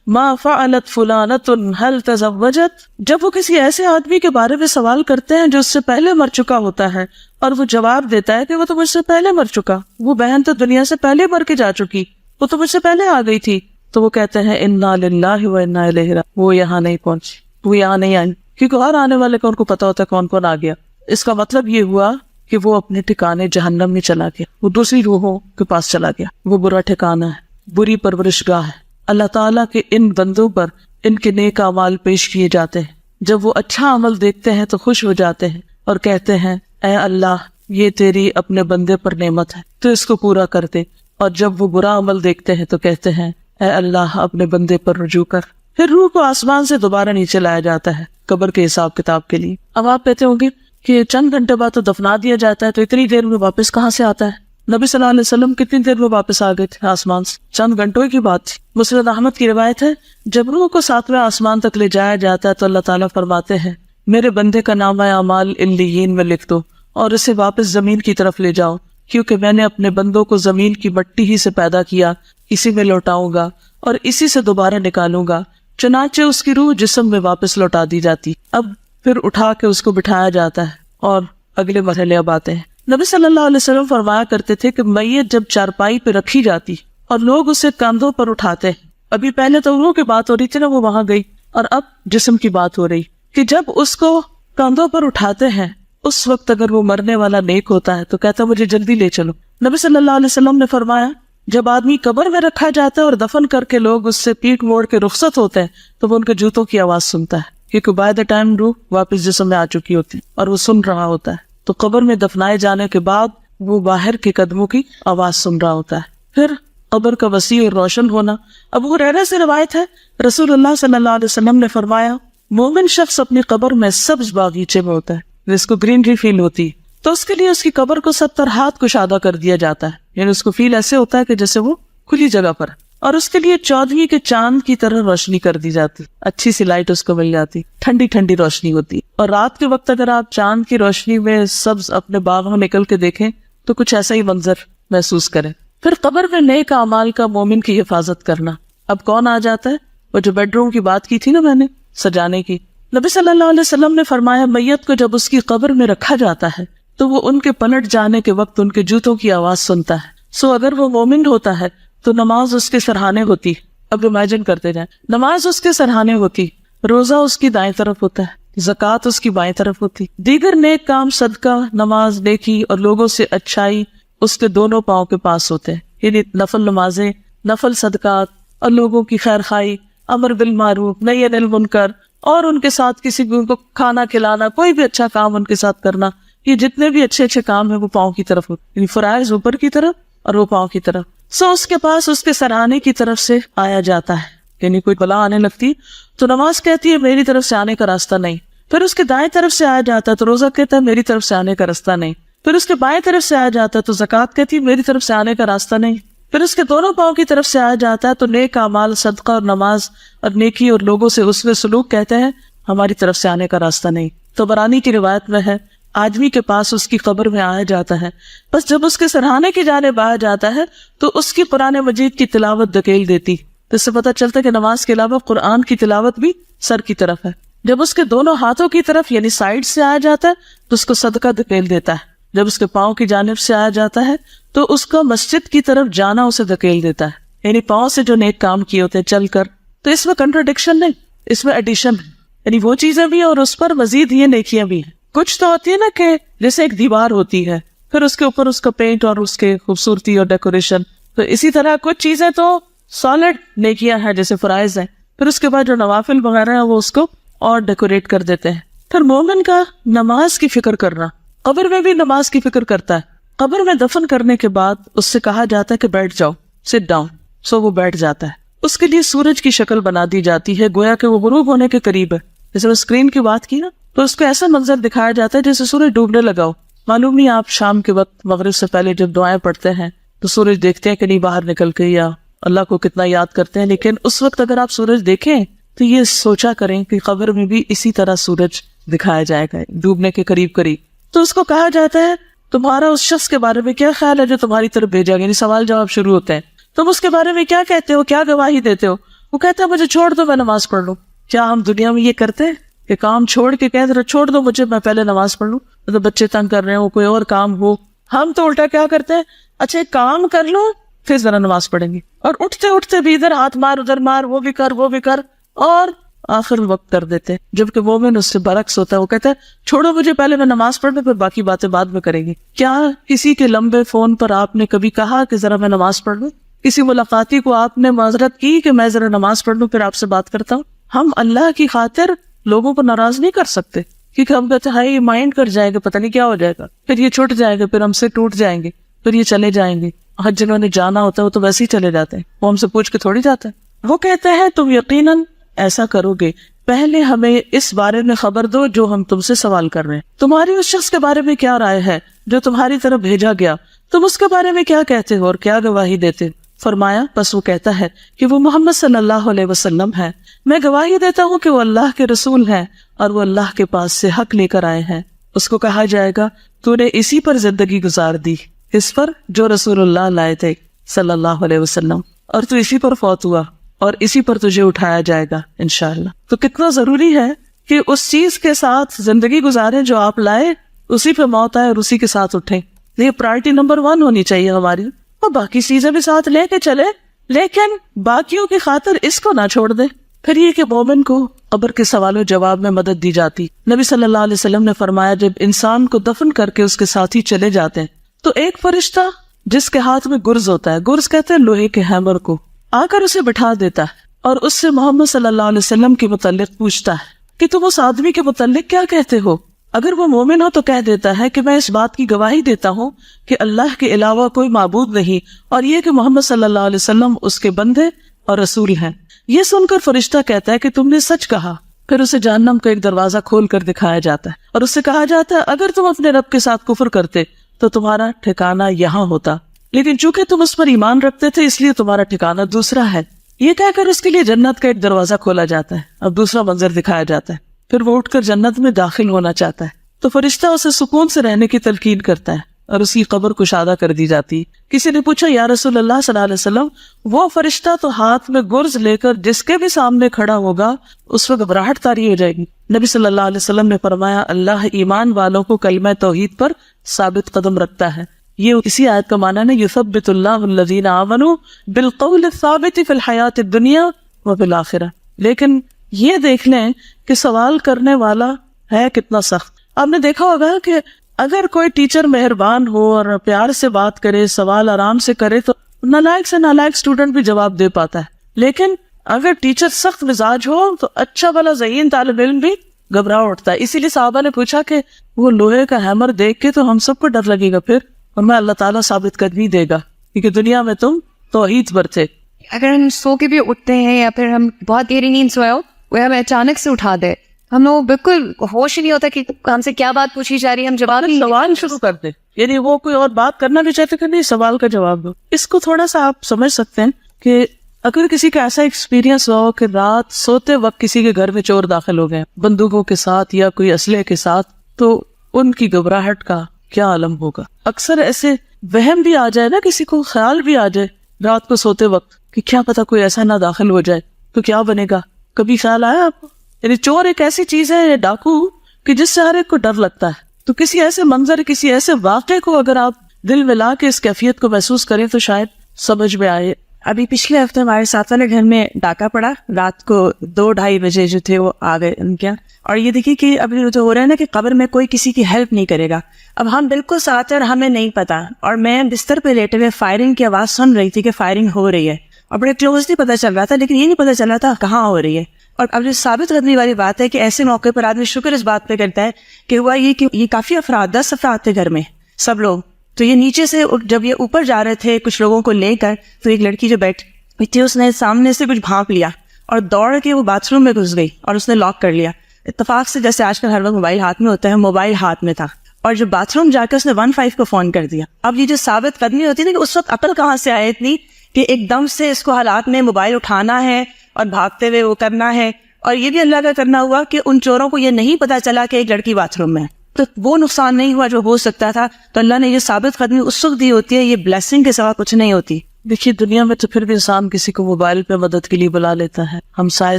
ما فعلت فلانۃ هل تزوجت. جب وہ کسی ایسے آدمی کے بارے میں سوال کرتے ہیں جو اس سے پہلے مر چکا ہوتا ہے اور وہ جواب دیتا ہے کہ وہ تو مجھ سے پہلے مر چکا, وہ بہن تو دنیا سے پہلے مر کے جا چکی, وہ تو مجھ سے پہلے آ گئی تھی, تو وہ کہتے ہیں انا للہ و انا الیہ راجعون. وہ یہاں نہیں پہنچی, وہ یہاں نہیں آئی, کیونکہ ہر آنے والے کو ان کو پتا ہوتا ہے کون کون آ گیا. اس کا مطلب یہ ہوا کہ وہ اپنے ٹھکانے جہنم میں چلا گیا, وہ دوسری روحوں کے پاس چلا گیا. وہ برا ٹھکانہ ہے, بری پرورش گاہ ہے. اللہ تعالیٰ کے ان بندوں پر ان کے نیک اعمال پیش کیے جاتے ہیں. جب وہ اچھا عمل دیکھتے ہیں تو خوش ہو جاتے ہیں اور کہتے ہیں اے اللہ یہ تیری اپنے بندے پر نعمت ہے, تو اس کو پورا کر دے. اور جب وہ برا عمل دیکھتے ہیں تو کہتے ہیں اے اللہ اپنے بندے پر رجوع کر. پھر روح کو آسمان سے دوبارہ نیچے لایا جاتا ہے قبر کے حساب کتاب کے لیے. اب آپ کہتے ہوں گے کہ چند گھنٹے بعد تو دفنا دیا جاتا ہے, تو اتنی دیر میں واپس کہاں سے آتا ہے؟ نبی صلی اللہ علیہ وسلم کتنی دیر میں واپس آ گئے تھے آسمان سے؟ چند گھنٹوں کی بات تھی. مسند احمد کی روایت ہے جب روح کو 7ویں آسمان تک لے جایا جاتا ہے تو اللہ تعالیٰ فرماتے ہیں میرے بندے کا نامہ اعمال علیین میں لکھ دو اور اسے واپس زمین کی طرف لے جاؤ, کیونکہ میں نے اپنے بندوں کو زمین کی مٹی ہی سے پیدا کیا, اسی میں لوٹاؤں گا اور اسی سے دوبارہ نکالوں گا. چنانچہ اس کی روح جسم میں واپس لوٹا دی جاتی. اب پھر اٹھا کے اس کو بٹھایا جاتا ہے اور اگلے مرحلے اب آتے ہیں. نبی صلی اللہ علیہ وسلم فرمایا کرتے تھے کہ میت جب چارپائی پہ رکھی جاتی اور لوگ اسے کندھوں پر اٹھاتے ہیں, ابھی پہلے تو روح کی بات ہو رہی تھی نا, وہ وہاں گئی, اور اب جسم کی بات ہو رہی کہ جب اس کو کندھوں پر اٹھاتے ہیں اس وقت اگر وہ مرنے والا نیک ہوتا ہے تو کہتا ہے مجھے جلدی لے چلو. نبی صلی اللہ علیہ وسلم نے فرمایا جب آدمی قبر میں رکھا جاتا ہے اور دفن کر کے لوگ اس سے پیٹ موڑ کے رخصت ہوتے ہیں تو وہ ان کے جوتوں کی آواز سنتا ہے, کیونکہ بائی دا ٹائم روح واپس جسم میں آ چکی ہوتی اور وہ سن رہا ہوتا ہے. تو قبر میں دفنائے جانے کے بعد وہ باہر کے قدموں کی آواز سن رہا ہوتا ہے. پھر قبر کا وسیع اور روشن ہونا. ابو ہریرہ سے روایت ہے رسول اللہ صلی اللہ علیہ وسلم نے فرمایا مومن شخص اپنی قبر میں سبز باغیچے میں ہوتا ہے جس کو گرینری فیل ہوتی ہے, تو اس کے لیے اس کی قبر کو 70 ہاتھ کشادہ کر دیا جاتا ہے, یعنی اس کو فیل ایسے ہوتا ہے کہ جیسے وہ کھلی جگہ پر, اور اس کے لیے 14ویں کے چاند کی طرح روشنی کر دی جاتی, اچھی سی لائٹ اس کو مل جاتی, ٹھنڈی ٹھنڈی روشنی ہوتی. اور رات کے وقت اگر آپ چاند کی روشنی میں سبز اپنے باغ میں نکل کے دیکھیں تو کچھ ایسا ہی منظر محسوس کریں. پھر قبر میں نیک اعمال کا مومن کی حفاظت کرنا. اب کون آ جاتا ہے؟ وہ جو بیڈ روم کی بات کی تھی نا میں نے سجانے کی. نبی صلی اللہ علیہ وسلم نے فرمایا میت کو جب اس کی قبر میں رکھا جاتا ہے تو وہ ان کے پلٹ جانے کے وقت ان کے جوتوں کی آواز سنتا ہے. سو اگر وہ مومن ہوتا ہے تو نماز اس کے سرہانے ہوتی. اب امیجن کرتے جائیں, نماز اس کے سرہانے ہوتی, روزہ اس کی دائیں طرف ہوتا ہے, زکوٰۃ اس کی بائیں طرف ہوتی, دیگر نیک کام صدقہ, نماز, نیکی اور لوگوں سے اچھائی اس کے دونوں پاؤں کے پاس ہوتے ہیں. یعنی نفل نمازیں, نفل صدقات اور لوگوں کی خیر خواہی, امر بالمعروف, نہی عن المنکر, اور ان کے ساتھ کسی کو کھانا کھلانا, کوئی بھی اچھا کام ان کے ساتھ کرنا, یہ جتنے بھی اچھے اچھے کام ہیں وہ پاؤں کی طرف ہوتے, یعنی فرائض اوپر کی طرف اور وہ پاؤں کی طرف. سو اس کے پاس اس کے سرانے کی طرف سے آیا جاتا ہے, یعنی کوئی بلا آنے لگتی تو نماز کہتی ہے میری طرف سے آنے کا راستہ نہیں. پھر اس کے دائیں طرف سے آیا جاتا ہے تو روزہ کہتا ہے میری طرف سے آنے کا راستہ نہیں. پھر اس کے بائیں طرف سے آیا جاتا ہے تو زکوٰۃ کہتی ہے میری طرف سے آنے کا راستہ نہیں. پھر اس کے دونوں پاؤں کی طرف سے آیا جاتا ہے تو نیک اعمال, صدقہ اور نماز اور نیکی اور لوگوں سے حسن سلوک کہتے ہیں ہماری طرف سے آنے کا راستہ نہیں. تو برانی کی روایت میں ہے آدمی کے پاس اس کی قبر میں آیا جاتا ہے, بس جب اس کے سرہانے کی جانب آیا جاتا ہے تو اس کی قرآن مجید کی تلاوت دھکیل دیتی. تو اس سے پتہ چلتا ہے کہ نماز کے علاوہ قرآن کی تلاوت بھی سر کی طرف ہے. جب اس کے دونوں ہاتھوں کی طرف یعنی سائڈ سے آیا جاتا ہے تو اس کو صدقہ دھکیل دیتا ہے. جب اس کے پاؤں کی جانب سے آیا جاتا ہے تو اس کو مسجد کی طرف جانا اسے دھکیل دیتا ہے, یعنی پاؤں سے جو نیک کام کیے ہوتے ہیں چل کر. تو اس میں کنٹراڈکشن نہیں, اس میں ایڈیشن ہے, یعنی وہ چیزیں بھی اور اس پر مزید یہ نیکیاں بھی ہیں. کچھ تو ہوتی ہے نا کہ جیسے ایک دیوار ہوتی ہے پھر اس کے اوپر اس کا پینٹ اور اس کے خوبصورتی اور ڈیکوریشن, تو اسی طرح کچھ چیزیں تو سالڈ نیکیاں ہیں جیسے فرائض ہیں, پھر اس کے بعد جو نوافل وغیرہ ہیں وہ اس کو اور ڈیکوریٹ کر دیتے ہیں. پھر مومن کا نماز کی فکر کرنا, قبر میں بھی نماز کی فکر کرتا ہے. قبر میں دفن کرنے کے بعد اس سے کہا جاتا ہے کہ بیٹھ جاؤ, سٹ ڈاؤن. سو وہ بیٹھ جاتا ہے. اس کے لیے سورج کی شکل بنا دی جاتی ہے گویا کہ وہ غروب ہونے کے قریب ہے. جیسے وہ اسکرین کی بات کی نا تو اس کو ایسا منظر دکھایا جاتا ہے جیسے سورج ڈوبنے لگا ہو. معلوم نہیں آپ شام کے وقت مغرب سے پہلے جب دعائیں پڑھتے ہیں تو سورج دیکھتے ہیں کہ نہیں باہر نکل کے, یا اللہ کو کتنا یاد کرتے ہیں, لیکن اس وقت اگر آپ سورج دیکھیں تو یہ سوچا کریں کہ قبر میں بھی اسی طرح سورج دکھایا جائے گا ڈوبنے کے قریب قریب. تو اس کو کہا جاتا ہے تمہارا اس شخص کے بارے میں کیا خیال ہے جو تمہاری طرف بھیجا گیا, یعنی سوال جواب شروع ہوتے ہیں. تم اس کے بارے میں کیا کہتے ہو, کیا گواہی دیتے ہو؟ وہ کہتا ہے مجھے چھوڑ دو, میں نماز پڑھ لوں. کیا ہم دنیا میں یہ کرتے ہیں کہ کام چھوڑ کے کہتے ہیں چھوڑ دو مجھے, میں پہلے نماز پڑھ لوں؟ مطلب بچے تنگ کر رہے ہیں, کوئی اور کام ہو. ہم تو الٹا کیا کرتے ہیں, اچھا ایک کام کر لو پھر ذرا نماز پڑھیں گے, اور اٹھتے اٹھتے بھی ادھر ہاتھ مار ادھر مار, وہ بھی کر اور آخر وقت کر دیتے. جبکہ مومن اس سے برعکس ہوتا ہے, وہ کہتا ہے چھوڑو مجھے پہلے میں نماز پڑھ لوں پھر باقی باتیں بعد میں کریں گے. کیا کسی کے لمبے فون پر آپ نے کبھی کہا کہ ذرا میں نماز پڑھ لوں؟ کسی ملاقاتی کو آپ نے معذرت کی کہ میں ذرا نماز پڑھ لوں پھر آپ سے بات کرتا ہوں؟ ہم اللہ کی خاطر لوگوں کو ناراض نہیں کر سکتے, کیونکہ ہم کہتے ہیں یہ مائنڈ کر جائے گا, پتہ نہیں کیا ہو جائے گا, پھر یہ چھوٹ جائے گا, پھر ہم سے ٹوٹ جائیں گے, پھر یہ چلے جائیں گے. حج جنہوں نے جانا ہوتا ہے وہ تو ویسے ہی چلے جاتے ہیں, وہ ہم سے پوچھ کے تھوڑی جاتے ہیں. وہ کہتے ہیں تم یقیناً ایسا کرو گے, پہلے ہمیں اس بارے میں خبر دو جو ہم تم سے سوال کر رہے ہیں. تمہاری اس شخص کے بارے میں کیا رائے ہے جو تمہاری طرف بھیجا گیا, تم اس کے بارے میں کیا کہتے ہو اور کیا گواہی دیتے ہو؟ فرمایا بس وہ کہتا ہے کہ وہ محمد صلی اللہ علیہ وسلم ہے, میں گواہی دیتا ہوں کہ وہ اللہ کے رسول ہیں اور وہ اللہ کے پاس سے حق لے کر آئے ہیں. اس کو کہا جائے گا تو نے اسی پر زندگی گزار دی, اس پر جو رسول اللہ لائے تھے صلی اللہ علیہ وسلم, اور تو اسی پر فوت ہوا اور اسی پر تجھے اٹھایا جائے گا انشاءاللہ. تو کتنا ضروری ہے کہ اس چیز کے ساتھ زندگی گزاریں جو آپ لائے, اسی پہ موت آئے اور اسی کے ساتھ اٹھیں. یہ پرائرٹی نمبر 1 ہونی چاہیے ہماری, اور باقی چیزیں بھی ساتھ لے کے چلے, لیکن باقیوں کی خاطر اس کو نہ چھوڑ دے. پھر یہ کہ مومن کو قبر کے سوال و جواب میں مدد دی جاتی. نبی صلی اللہ علیہ وسلم نے فرمایا جب انسان کو دفن کر کے اس کے ساتھی چلے جاتے ہیں تو ایک فرشتہ جس کے ہاتھ میں گرز ہوتا ہے, گرز کہتے ہیں لوہے کے ہیمر کو, آ کر اسے بٹھا دیتا ہے اور اس سے محمد صلی اللہ علیہ وسلم کے متعلق پوچھتا ہے کہ تم اس آدمی کے متعلق کیا کہتے ہو؟ اگر وہ مومن ہو تو کہہ دیتا ہے کہ میں اس بات کی گواہی دیتا ہوں کہ اللہ کے علاوہ کوئی معبود نہیں, اور یہ کہ محمد صلی اللہ علیہ وسلم اس کے بندے اور رسول ہیں. یہ سن کر فرشتہ کہتا ہے کہ تم نے سچ کہا. پھر اسے جہنم کا ایک دروازہ کھول کر دکھایا جاتا ہے اور اس سے کہا جاتا ہے اگر تم اپنے رب کے ساتھ کفر کرتے تو تمہارا ٹھکانہ یہاں ہوتا, لیکن چونکہ تم اس پر ایمان رکھتے تھے اس لیے تمہارا ٹھکانہ دوسرا ہے. یہ کہہ کر اس کے لیے جنت کا ایک دروازہ کھولا جاتا ہے, اب دوسرا منظر دکھایا جاتا ہے. پھر وہ اٹھ کر جنت میں داخل ہونا چاہتا ہے تو فرشتہ اسے سکون سے رہنے کی تلقین کرتا ہے اور اس کی قبر کشادہ کر دی جاتی. کسی نے پوچھا یا رسول اللہ صلی اللہ علیہ وسلم, وہ فرشتہ تو ہاتھ میں گرز لے کر جس کے بھی سامنے کھڑا ہوگا اس وقت گھبراہٹ طاری ہو جائے گی. نبی صلی اللہ علیہ وسلم نے فرمایا اللہ ایمان والوں کو کلمہ توحید پر ثابت قدم رکھتا ہے. یہ اسی آیت کا معنی ہے یثبت اللہ الذین آمنوا بالقول الثابت فی الحیات الدنیا وفی الآخرہ. لیکن یہ دیکھ لیں کہ سوال کرنے والا ہے کتنا سخت. آپ نے دیکھا ہوگا کہ اگر کوئی ٹیچر مہربان ہو اور پیار سے بات کرے, سوال آرام سے کرے تو نالائق سے نالائق اسٹوڈنٹ بھی جواب دے پاتا ہے. لیکن اگر ٹیچر سخت مزاج ہو تو اچھا والا ذہین طالب علم بھی گھبرا اٹھتا ہے. اسی لیے صحابہ نے پوچھا کہ وہ لوہے کا ہیمر دیکھ کے تو ہم سب کو ڈر لگے گا, پھر اور میں اللہ تعالیٰ ثابت کر نہیں دے گا کیونکہ دنیا میں تم توحید پر تھے. اگر ہم سو کے بھی اٹھتے ہیں یا پھر ہم بہت دیر نیند سوئے ہو, وہ ہمیں اچانک سے اٹھا دے, ہم لوگ بالکل ہوش ہی نہیں ہوتا کہ ہم سے کیا بات پوچھی جا رہی ہے, ہم جواب سوال شروع کر دیں. یعنی وہ کوئی اور بات کرنا بھی چاہتے کہ نہیں, سوال کا جواب دو. اس کو تھوڑا سا آپ سمجھ سکتے ہیں کہ اگر کسی کا ایسا ایکسپیرینس ہو کہ رات سوتے وقت کسی کے گھر میں چور داخل ہو گئے بندوقوں کے ساتھ یا کوئی اسلحے کے ساتھ, تو ان کی گھبراہٹ کا کیا عالم ہوگا. اکثر ایسے وہم بھی آ جائے نا, کسی کو خیال بھی آ جائے رات کو سوتے وقت کہ کیا پتا کوئی ایسا نہ داخل ہو جائے تو کیا بنے گا. کبھی خیال آیا آپ کو؟ یعنی چور ایک ایسی چیز ہے, ڈاکو, کہ جس سے ہر ایک کو ڈر لگتا ہے. تو کسی ایسے منظر, کسی ایسے واقعے کو اگر آپ دل میں لا کے اس کیفیت کو محسوس کریں تو شاید سمجھ میں آئے. ابھی پچھلے ہفتے ہمارے ساتھ والے گھر میں ڈاکہ پڑا, رات کو 2-2:30 بجے جو تھے وہ آ گئے ان کے. اور یہ دیکھیے کہ ابھی جو ہو رہا ہے نا کہ قبر میں کوئی کسی کی ہیلپ نہیں کرے گا. اب ہم بالکل ساتھ ہیں اور ہمیں نہیں پتا, اور میں بستر پہ لیٹے ہوئے فائرنگ کی آواز سن رہی تھی کہ فائرنگ ہو رہی ہے, اور بڑے کلوزلی پتا چل رہا تھا, لیکن یہ نہیں پتا چل رہا تھا کہاں ہو رہی ہے. اور اب جو ثابت قدمی والی بات ہے کہ ایسے موقع پر آدمی شکر اس بات پہ کرتا ہے کہ ہوا یہ کہ یہ کافی افراد, 10 افراد تھے گھر میں سب لوگ. تو یہ نیچے سے جب یہ اوپر جا رہے تھے کچھ لوگوں کو لے کر, تو ایک لڑکی جو بیٹھی تھی اس نے سامنے سے کچھ بھانپ لیا اور دوڑ کے وہ باتھ روم میں گھس گئی اور اس نے لاک کر لیا. اتفاق سے جیسے آج کل ہر وقت موبائل ہاتھ میں ہوتا ہے, موبائل ہاتھ میں تھا, اور جو باتھ روم جا کے اس نے 15 کو فون کر دیا. اب یہ جو ثابت قدمی ہوتی ہے نا کہ اس وقت عقل کہاں سے آئے اتنی کہ ایک دم سے اس کو حالات میں موبائل اٹھانا ہے اور بھاگتے ہوئے وہ کرنا ہے. اور یہ بھی اللہ کا کرنا ہوا کہ ان چوروں کو یہ نہیں پتا چلا کہ ایک لڑکی باتھ روم میں ہے، تو وہ نقصان نہیں ہوا جو ہو سکتا تھا. تو اللہ نے یہ ثابت قدمی اس وقت دی ہوتی ہے، یہ بلیسنگ کے سوا کچھ نہیں ہوتی. دیکھیے دنیا میں تو پھر بھی انسان کسی کو موبائل پہ مدد کے لیے بلا لیتا ہے، ہمسائے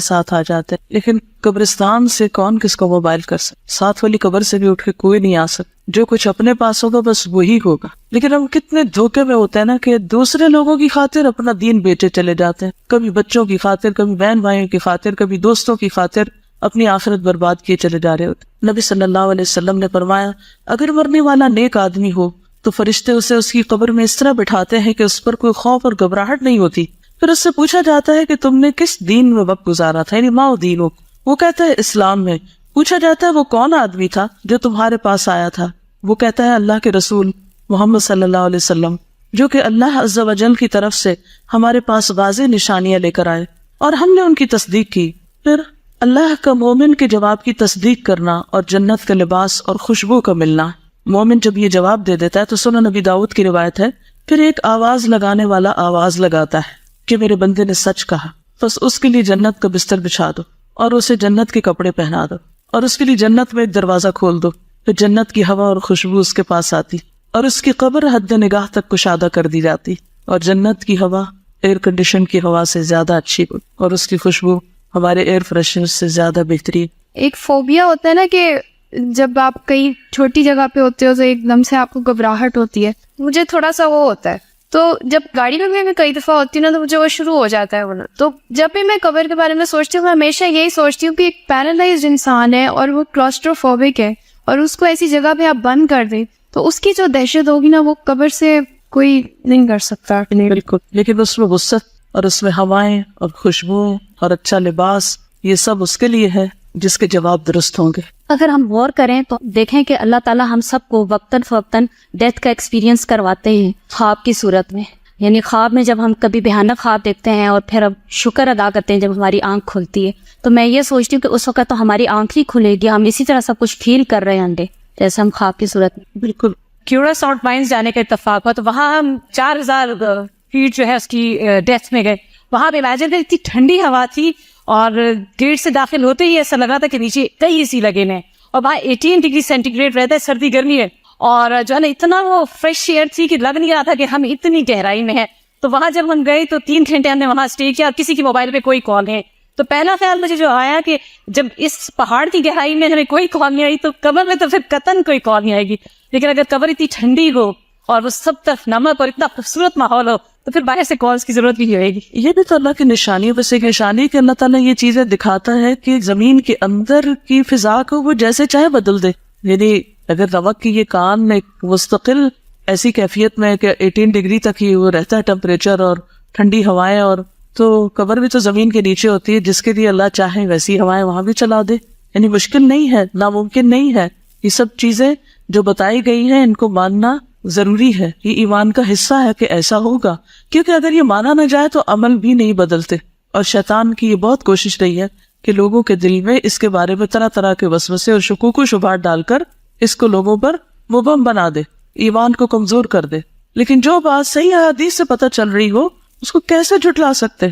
ساتھ آ جاتے ہیں، لیکن قبرستان سے کون کس کو موبائل کر سکتا؟ ساتھ والی قبر سے بھی اٹھ کے کوئی نہیں آ سکتا. جو کچھ اپنے پاس ہوگا بس وہی ہوگا. لیکن ہم کتنے دھوکے میں ہوتے ہیں نا کہ دوسرے لوگوں کی خاطر اپنا دین بیچے چلے جاتے ہیں، کبھی بچوں کی خاطر، کبھی بہن بھائیوں کی خاطر، کبھی دوستوں کی خاطر اپنی آخرت برباد کیے چلے جا رہے ہوتے. نبی صلی اللہ علیہ وسلم نے فرمایا اگر مرنے والا نیک آدمی ہو تو فرشتے اسے اس کی قبر میں اس طرح بٹھاتے ہیں کہ اس پر کوئی خوف اور گھبراہٹ نہیں ہوتی. پھر اس سے پوچھا جاتا ہے کہ تم نے کس دین میں وقت گزارا تھا، یعنی ماؤ دین ہو. وہ کہتا ہے اسلام میں. پوچھا جاتا ہے وہ کون آدمی تھا جو تمہارے پاس آیا تھا؟ وہ کہتا ہے اللہ کے رسول محمد صلی اللہ علیہ وسلم، جو کہ اللہ عز و جل کی طرف سے ہمارے پاس واضح نشانیاں لے کر آئے اور ہم نے ان کی تصدیق کی. پھر اللہ کا مومن کے جواب کی تصدیق کرنا اور جنت کا لباس اور خوشبو کا ملنا. مومن جب یہ جواب دے دیتا ہے تو سنن نبی داؤد کی روایت ہے، پھر ایک آواز لگانے والا آواز لگاتا ہے کہ میرے بندے نے سچ کہا، بس اس کے لیے جنت کا بستر بچھا دو اور اسے جنت کے کپڑے پہنا دو اور اس کے لیے جنت میں ایک دروازہ کھول دو. پھر جنت کی ہوا اور خوشبو اس کے پاس آتی اور اس کی قبر حد نگاہ تک کشادہ کر دی جاتی اور جنت کی ہوا ایئر کنڈیشن کی ہوا سے زیادہ اچھی اور اس کی خوشبو ہمارے ایئر فریشنر سے زیادہ بہترین. ایک فوبیا ہوتا ہے نا کہ جب آپ کہیں چھوٹی جگہ پہ ہوتے ہو تو ایک دم سے آپ کو گھبراہٹ ہوتی ہے. مجھے تھوڑا سا وہ ہوتا ہے، تو جب گاڑی میں بھی میں کئی دفعہ ہوتی ہوں نا تو مجھے وہ شروع ہو جاتا ہے ہونا. تو جب بھی میں قبر کے بارے میں سوچتی ہوں میں ہمیشہ یہی سوچتی ہوں کہ ایک پیرالائزڈ انسان ہے اور وہ کلاسٹروفوبک ہے اور اس کو ایسی جگہ پہ آپ بند کر دیں تو اس کی جو دہشت ہوگی نا وہ قبر سے کوئی نہیں کر سکتا. بالکل. لیکن اس میں وسعت اور اس میں ہوائیں اور خوشبو اور اچھا لباس، یہ سب اس کے لیے ہے جس کے جواب درست ہوں گے. اگر ہم غور کریں تو دیکھیں کہ اللہ تعالیٰ ہم سب کو وقتاً فوقتاً ڈیتھ کا ایکسپیرینس کرواتے ہیں خواب کی صورت میں. یعنی خواب میں جب ہم کبھی بھیانک خواب دیکھتے ہیں اور پھر اب شکر ادا کرتے ہیں جب ہماری آنکھ کھلتی ہے، تو میں یہ سوچتی ہوں کہ اس وقت تو ہماری آنکھ ہی کھلے گی، ہم اسی طرح سب کچھ فیل کر رہے ہیں انڈے جیسے ہم خواب کی صورت میں. بالکل. کیورس آؤٹ مائنس جانے کا اتفاق ہوا تو وہاں ہم 4000 فیٹ جو ہے اس کی ڈیپتھ میں گئے. وہاں پہ امیجن اتنی ٹھنڈی ہوا تھی اور گیٹ سے داخل ہوتے ہی ایسا لگا تھا کہ نیچے کئی اے سی لگے ہیں اور وہاں 18 ڈگری سینٹی گریڈ رہتا ہے، سردی گرمی ہے، اور جو ہے نا اتنا وہ فریش ایئر تھی کہ لگ نہیں رہا تھا کہ ہم اتنی گہرائی میں ہیں. تو وہاں جب ہم گئے تو 3 گھنٹے ہم نے وہاں اسٹے کیا اور کسی کی موبائل پہ کوئی کال نہیں. تو پہلا خیال مجھے جو آیا کہ جب اس پہاڑ کی گہرائی میں ہمیں کوئی کال نہیں آئی تو قبر میں تو پھر قطعاً کوئی کال نہیں آئے گی. لیکن اگر قبر اتنی ٹھنڈی ہو اور وہ سب طرف نمک اور اتنا خوبصورت ماحول ہو تو پھر باہر سے کالز کی ضرورت بھی نہیں ہوئے گی. یہ بھی تو اللہ کی نشانی ہے. بس ایک نشانی کہ اللہ تعالیٰ یہ چیزیں دکھاتا ہے کہ زمین کے اندر کی فضا کو وہ جیسے چاہے بدل دے. یعنی اگر نمک کی یہ کان ایک مستقل ایسی کیفیت میں کہ 18 ڈگری تک ہی وہ رہتا ہے ٹیمپریچر اور ٹھنڈی ہوائیں، اور تو قبر بھی تو زمین کے نیچے ہوتی ہے، جس کے لیے اللہ چاہے ویسی ہوائیں وہاں بھی چلا دے. یعنی مشکل نہیں ہے، ناممکن نہیں ہے. یہ سب چیزیں جو بتائی گئی ہیں ان کو ماننا ضروری ہے. یہ ایمان کا حصہ ہے کہ ایسا ہوگا، کیونکہ اگر یہ مانا نہ جائے تو عمل بھی نہیں بدلتے. اور شیطان کی یہ بہت کوشش رہی ہے کہ لوگوں کے دل میں اس کے بارے میں طرح طرح کے وسوسے اور شکوک و شبہات ڈال کر اس کو لوگوں پر مبہم بنا دے، ایمان کو کمزور کر دے. لیکن جو بات صحیح حدیث سے پتہ چل رہی ہو اس کو کیسے جھٹلا سکتے.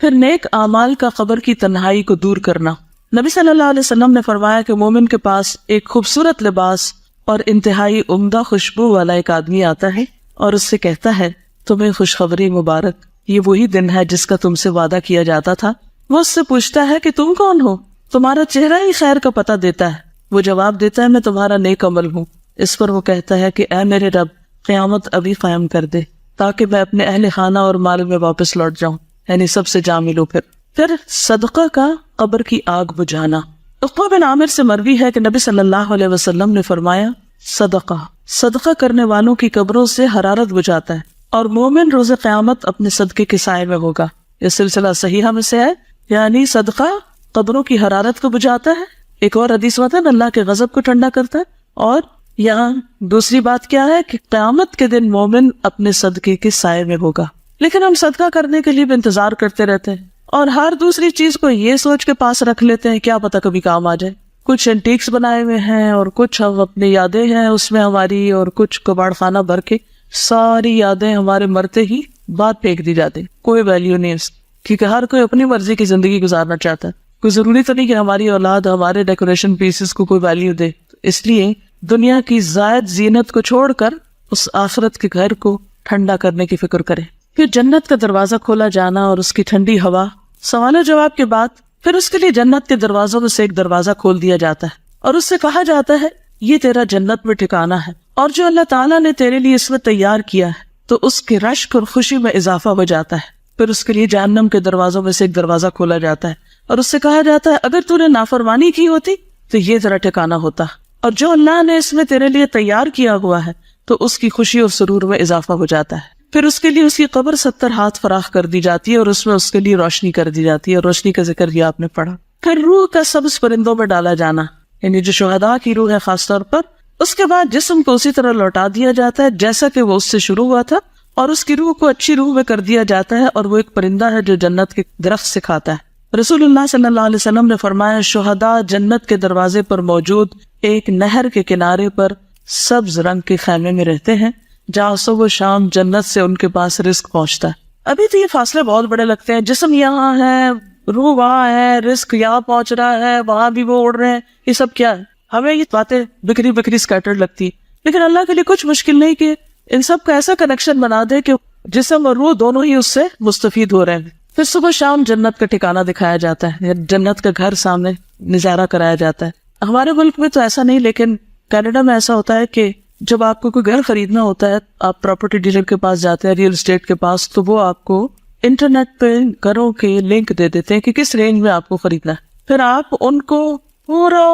پھر نیک اعمال کا قبر کی تنہائی کو دور کرنا. نبی صلی اللہ علیہ وسلم نے فرمایا کہ مومن کے پاس ایک خوبصورت لباس اور انتہائی عمدہ خوشبو والا ایک آدمی آتا ہے اور اس سے کہتا ہے تمہیں خوشخبری مبارک، یہ وہی دن ہے جس کا تم سے وعدہ کیا جاتا تھا. وہ اس سے پوچھتا ہے کہ تم کون ہو؟ تمہارا چہرہ ہی خیر کا پتہ دیتا ہے. وہ جواب دیتا ہے میں تمہارا نیک عمل ہوں. اس پر وہ کہتا ہے کہ اے میرے رب، قیامت ابھی قائم کر دے تاکہ میں اپنے اہل خانہ اور مال میں واپس لوٹ جاؤں، یعنی سب سے جا ملوں. پھر صدقہ کا قبر کی آگ بجھانا. عقبہ بن عامر سے مروی ہے کہ نبی صلی اللہ علیہ وسلم نے فرمایا صدقہ کرنے والوں کی قبروں سے حرارت بجھاتا ہے اور مومن روز قیامت اپنے صدقے کے سائے میں ہوگا. یہ سلسلہ صحیحہ میں سے ہے، یعنی صدقہ قبروں کی حرارت کو بجھاتا ہے. ایک اور حدیث میں اللہ کے غضب کو ٹھنڈا کرتا ہے. اور یہاں دوسری بات کیا ہے کہ قیامت کے دن مومن اپنے صدقے کے سائے میں ہوگا. لیکن ہم صدقہ کرنے کے لیے بھی انتظار کرتے رہتے ہیں اور ہر دوسری چیز کو یہ سوچ کے پاس رکھ لیتے ہیں کیا پتہ کبھی کام آ جائے. کچھ اینٹیکس بنائے ہوئے ہیں اور کچھ ہم اپنی یادیں ہیں اس میں ہماری، اور کچھ کباڑ خانہ بھر کے ساری یادیں ہمارے مرتے ہی بعد پھینک دی جاتی. کوئی ویلیو نہیں اس، کیونکہ ہر کوئی اپنی مرضی کی زندگی گزارنا چاہتا ہے. کوئی ضروری تو نہیں کہ ہماری اولاد ہمارے ڈیکوریشن پیسز کو کوئی ویلیو دے، اس لیے دنیا کی زائد زینت کو چھوڑ کر اس آخرت کے گھر کو ٹھنڈا کرنے کی فکر کرے. پھر جنت کا دروازہ کھولا جانا اور اس کی ٹھنڈی ہوا. سوال و جواب کے بعد پھر اس کے لیے جنت کے دروازوں میں سے ایک دروازہ کھول دیا جاتا ہے اور اس سے کہا جاتا ہے یہ تیرا جنت میں ٹھکانہ ہے، اور جو اللہ تعالیٰ نے تیرے لیے اس میں تیار کیا ہے. تو اس کے رشک اور خوشی میں اضافہ ہو جاتا ہے. پھر اس کے لیے جہنم کے دروازوں میں سے ایک دروازہ کھولا جاتا ہے اور اس سے کہا جاتا ہے اگر تو نے نافرمانی کی ہوتی تو یہ تیرا ٹھکانہ ہوتا، اور جو اللہ نے اس میں تیرے لیے تیار کیا ہوا ہے تو اس کی خوشی اور سرور میں اضافہ ہو جاتا ہے. پھر اس کے لیے اس کی قبر 70 ہاتھ فراخ کر دی جاتی ہے اور اس میں اس کے لیے روشنی کر دی جاتی ہے، اور روشنی کا ذکر بھی آپ نے پڑھا. پھر روح کا سبز پرندوں میں ڈالا جانا، یعنی جو شہداء کی روح ہے خاص طور پر. اس کے بعد جسم کو اسی طرح لوٹا دیا جاتا ہے جیسا کہ وہ اس سے شروع ہوا تھا، اور اس کی روح کو اچھی روح میں کر دیا جاتا ہے، اور وہ ایک پرندہ ہے جو جنت کے درخت سے کھاتا ہے. رسول اللہ صلی اللہ علیہ وسلم نے فرمایا شہداء جنت کے دروازے پر موجود ایک نہر کے کنارے پر سبز رنگ کے خیمے میں رہتے ہیں جہاں صبح و شام جنت سے ان کے پاس رزق پہنچتا ہے. ابھی تو یہ فاصلے بہت بڑے لگتے ہیں، جسم یہاں ہے، روح وہاں ہے، رزق یہاں پہنچ رہا ہے، وہاں بھی وہ اڑ رہے ہیں، یہ سب کیا ہے؟ ہمیں یہ باتیں بکھری بکھری سکیٹرڈ لگتی، لیکن اللہ کے لیے کچھ مشکل نہیں کہ ان سب کا ایسا کنیکشن بنا دے کہ جسم اور روح دونوں ہی اس سے مستفید ہو رہے ہیں. پھر صبح شام جنت کا ٹھکانہ دکھایا جاتا ہے، جنت کا گھر سامنے نظارہ کرایا جاتا ہے. ہمارے ملک میں تو ایسا نہیں، لیکن کینیڈا میں ایسا ہوتا ہے کہ جب آپ کو کوئی گھر خریدنا ہوتا ہے آپ پراپرٹی ڈیلر کے پاس جاتے ہیں، ریئل اسٹیٹ کے پاس، تو وہ آپ کو انٹرنیٹ پہ گھروں کے لنک دے دیتے ہیں کہ کس رینج میں آپ کو خریدنا ہے. پھر آپ ان کو پورا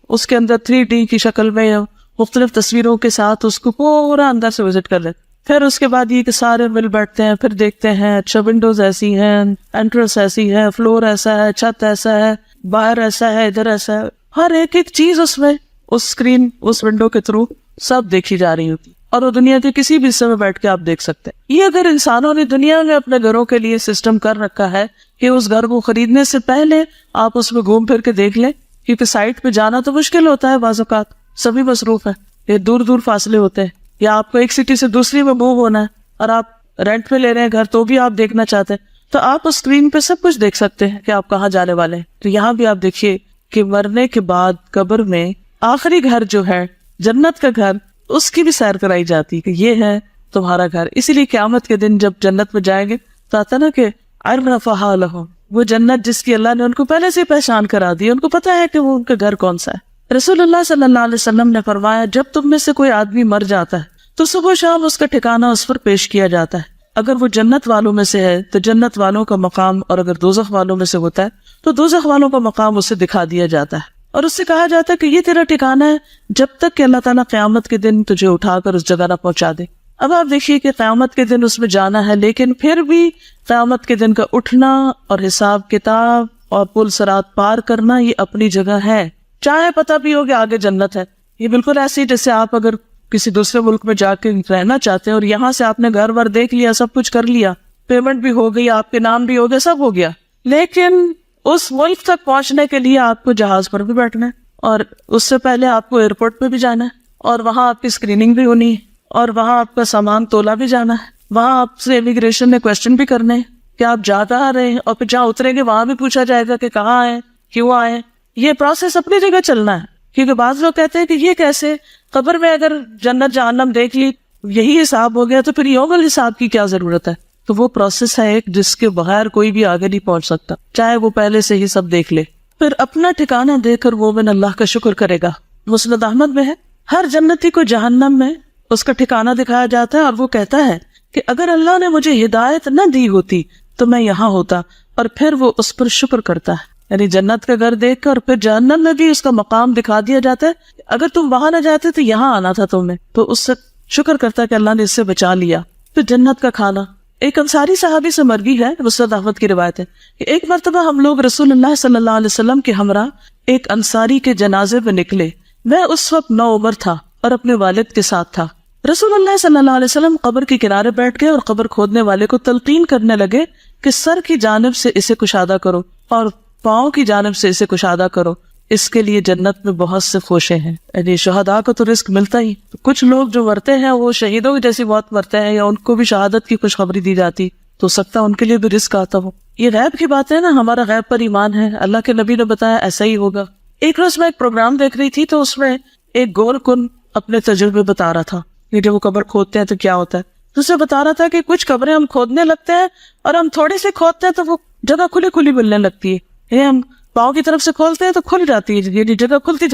اس کے اندر 3D کی شکل میں مختلف تصویروں کے ساتھ اس کو پورا اندر سے وزٹ کر لیتے. پھر اس کے بعد یہ کہ سارے مل بیٹھتے ہیں، پھر دیکھتے ہیں اچھا ونڈوز ایسی ہیں، انٹرنس ایسی ہے، فلور ایسا ہے، چھت ایسا ہے، باہر ایسا ہے، ادھر ایسا ہے، ہر ایک چیز اس میں اس اسکرین اس ونڈو کے تھرو سب دیکھی جا رہی ہوتی، اور وہ دنیا کے کسی بھی حصے میں بیٹھ کے آپ دیکھ سکتے ہیں. یہ اگر انسانوں نے دنیا میں اپنے گھروں کے لیے سسٹم کر رکھا ہے کہ اس گھر کو خریدنے سے پہلے آپ اس میں گھوم پھر کے دیکھ لیں، کیونکہ سائٹ پہ جانا تو مشکل ہوتا ہے، بعض اوقات سبھی مصروف ہیں، یہ دور دور فاصلے ہوتے ہیں، یا آپ کو ایک سٹی سے دوسری میں موو ہونا ہے اور آپ رینٹ پہ لے رہے ہیں گھر تو بھی آپ دیکھنا چاہتے ہیں، تو آپ اس اسکرین پہ سب کچھ دیکھ سکتے ہیں کہ آپ کہاں جانے والے ہیں. تو یہاں بھی آپ دیکھیے کہ مرنے کے بعد قبر میں آخری گھر جو ہے جنت کا گھر، اس کی بھی سیر کرائی جاتی کہ یہ ہے تمہارا گھر. اسی لیے قیامت کے دن جب جنت میں جائیں گے تو آتا نا کہ عرفہا لہم، وہ جنت جس کی اللہ نے ان کو پہلے سے پہچان کرا دی، ان کو پتا ہے کہ وہ ان کا گھر کون سا ہے. رسول اللہ صلی اللہ علیہ وسلم نے فرمایا جب تم میں سے کوئی آدمی مر جاتا ہے تو صبح و شام اس کا ٹھکانہ اس پر پیش کیا جاتا ہے. اگر وہ جنت والوں میں سے ہے تو جنت والوں کا مقام، اور اگر دوزخ والوں میں سے ہوتا ہے تو دوزخ والوں کا مقام اسے دکھا دیا جاتا ہے، اور اس سے کہا جاتا ہے کہ یہ تیرا ٹھکانہ ہے جب تک کہ اللہ تعالیٰ قیامت کے دن تجھے اٹھا کر اس جگہ نہ پہنچا دے. اب آپ دیکھیے کہ قیامت کے دن اس میں جانا ہے، لیکن پھر بھی قیامت کے دن کا اٹھنا اور حساب کتاب اور پل صراط پار کرنا یہ اپنی جگہ ہے، چاہے پتہ بھی ہو کہ آگے جنت ہے. یہ بالکل ایسے ہی جیسے آپ اگر کسی دوسرے ملک میں جا کے رہنا چاہتے ہیں اور یہاں سے آپ نے گھر ور دیکھ لیا، سب کچھ کر لیا، پیمنٹ بھی ہو گئی، آپ کے نام بھی ہو گیا، سب ہو گیا، لیکن اس ملک تک پہنچنے کے لیے آپ کو جہاز پر بھی بیٹھنا ہے، اور اس سے پہلے آپ کو ایئرپورٹ پہ بھی جانا ہے، اور وہاں آپ کی اسکریننگ بھی ہونی ہے، اور وہاں آپ کا سامان تولا بھی جانا ہے، وہاں آپ سے امیگریشن نے کوشچن بھی کرنے ہیں کہ آپ جا کہاں رہے ہیں، اور پھر جہاں اتریں گے وہاں بھی پوچھا جائے گا کہ کہاں آئے، کیوں آئے. یہ پروسیس اپنی جگہ چلنا ہے، کیونکہ بعض لوگ کہتے ہیں کہ یہ کیسے، قبر میں اگر جنت جہنم دیکھ لی یہی حساب ہو گیا تو پھر یوم الحساب کی کیا ضرورت ہے. تو وہ پروسیس ہے ایک جس کے بغیر کوئی بھی آگے نہیں پہنچ سکتا، چاہے وہ پہلے سے ہی سب دیکھ لے. پھر اپنا ٹھکانہ دے کر مومن اللہ کا شکر کرے گا. مسند احمد میں ہے ہر جنتی کو جہنم میں اس کا ٹھکانہ دکھایا جاتا ہے، اور وہ کہتا ہے کہ اگر اللہ نے مجھے ہدایت نہ دی ہوتی تو میں یہاں ہوتا، اور پھر وہ اس پر شکر کرتا ہے. یعنی جنت کا گھر دیکھ کر پھر جہنم میں بھی اس کا مقام دکھا دیا جاتا ہے، اگر تم وہاں نہ جاتے تو یہاں آنا تھا تمہیں، تو اس سے شکر کرتا ہے کہ اللہ نے اس سے بچا لیا. پھر جنت کا کھانا، ایک انصاری صحابی سے مروی ہے، مسند احمد کی روایت ہے کہ ایک مرتبہ ہم لوگ رسول اللہ صلی اللہ علیہ وسلم کے ہمراہ ایک انصاری کے جنازے میں نکلے. میں اس وقت نوعمر تھا اور اپنے والد کے ساتھ تھا. رسول اللہ صلی اللہ علیہ وسلم قبر کے کنارے بیٹھ گئے اور قبر کھودنے والے کو تلقین کرنے لگے کہ سر کی جانب سے اسے کشادہ کرو اور پاؤں کی جانب سے اسے کشادہ کرو، اس کے لیے جنت میں بہت سے خوشے ہیں. یعنی شہداء کو تو رزق ملتا ہی، کچھ لوگ جو مرتے ہیں وہ شہیدوں کی جیسی موت مرتے ہیں، یا ان کو بھی شہادت کی خوشخبری دی جاتی تو سکتا ان کے لیے بھی رزق آتا ہو. یہ غیب کی بات ہے نا, ہمارا غیب پر ایمان ہے, اللہ کے نبی نے بتایا ایسا ہی ہوگا. ایک روز میں ایک پروگرام دیکھ رہی تھی تو اس میں ایک گور کن اپنے تجربے بتا رہا تھا کہ جب وہ قبر کھودتے ہیں تو کیا ہوتا ہے. تو اسے بتا رہا تھا کہ کچھ قبریں ہم کھودنے لگتے ہیں اور ہم تھوڑے سے کھودتے ہیں تو وہ جگہ کھلی کھلی ملنے لگتی ہے, ہم پاؤں کی طرف سے کھولتے ہیں تو کھل جاتی ہے, یہ جگہ کھلتی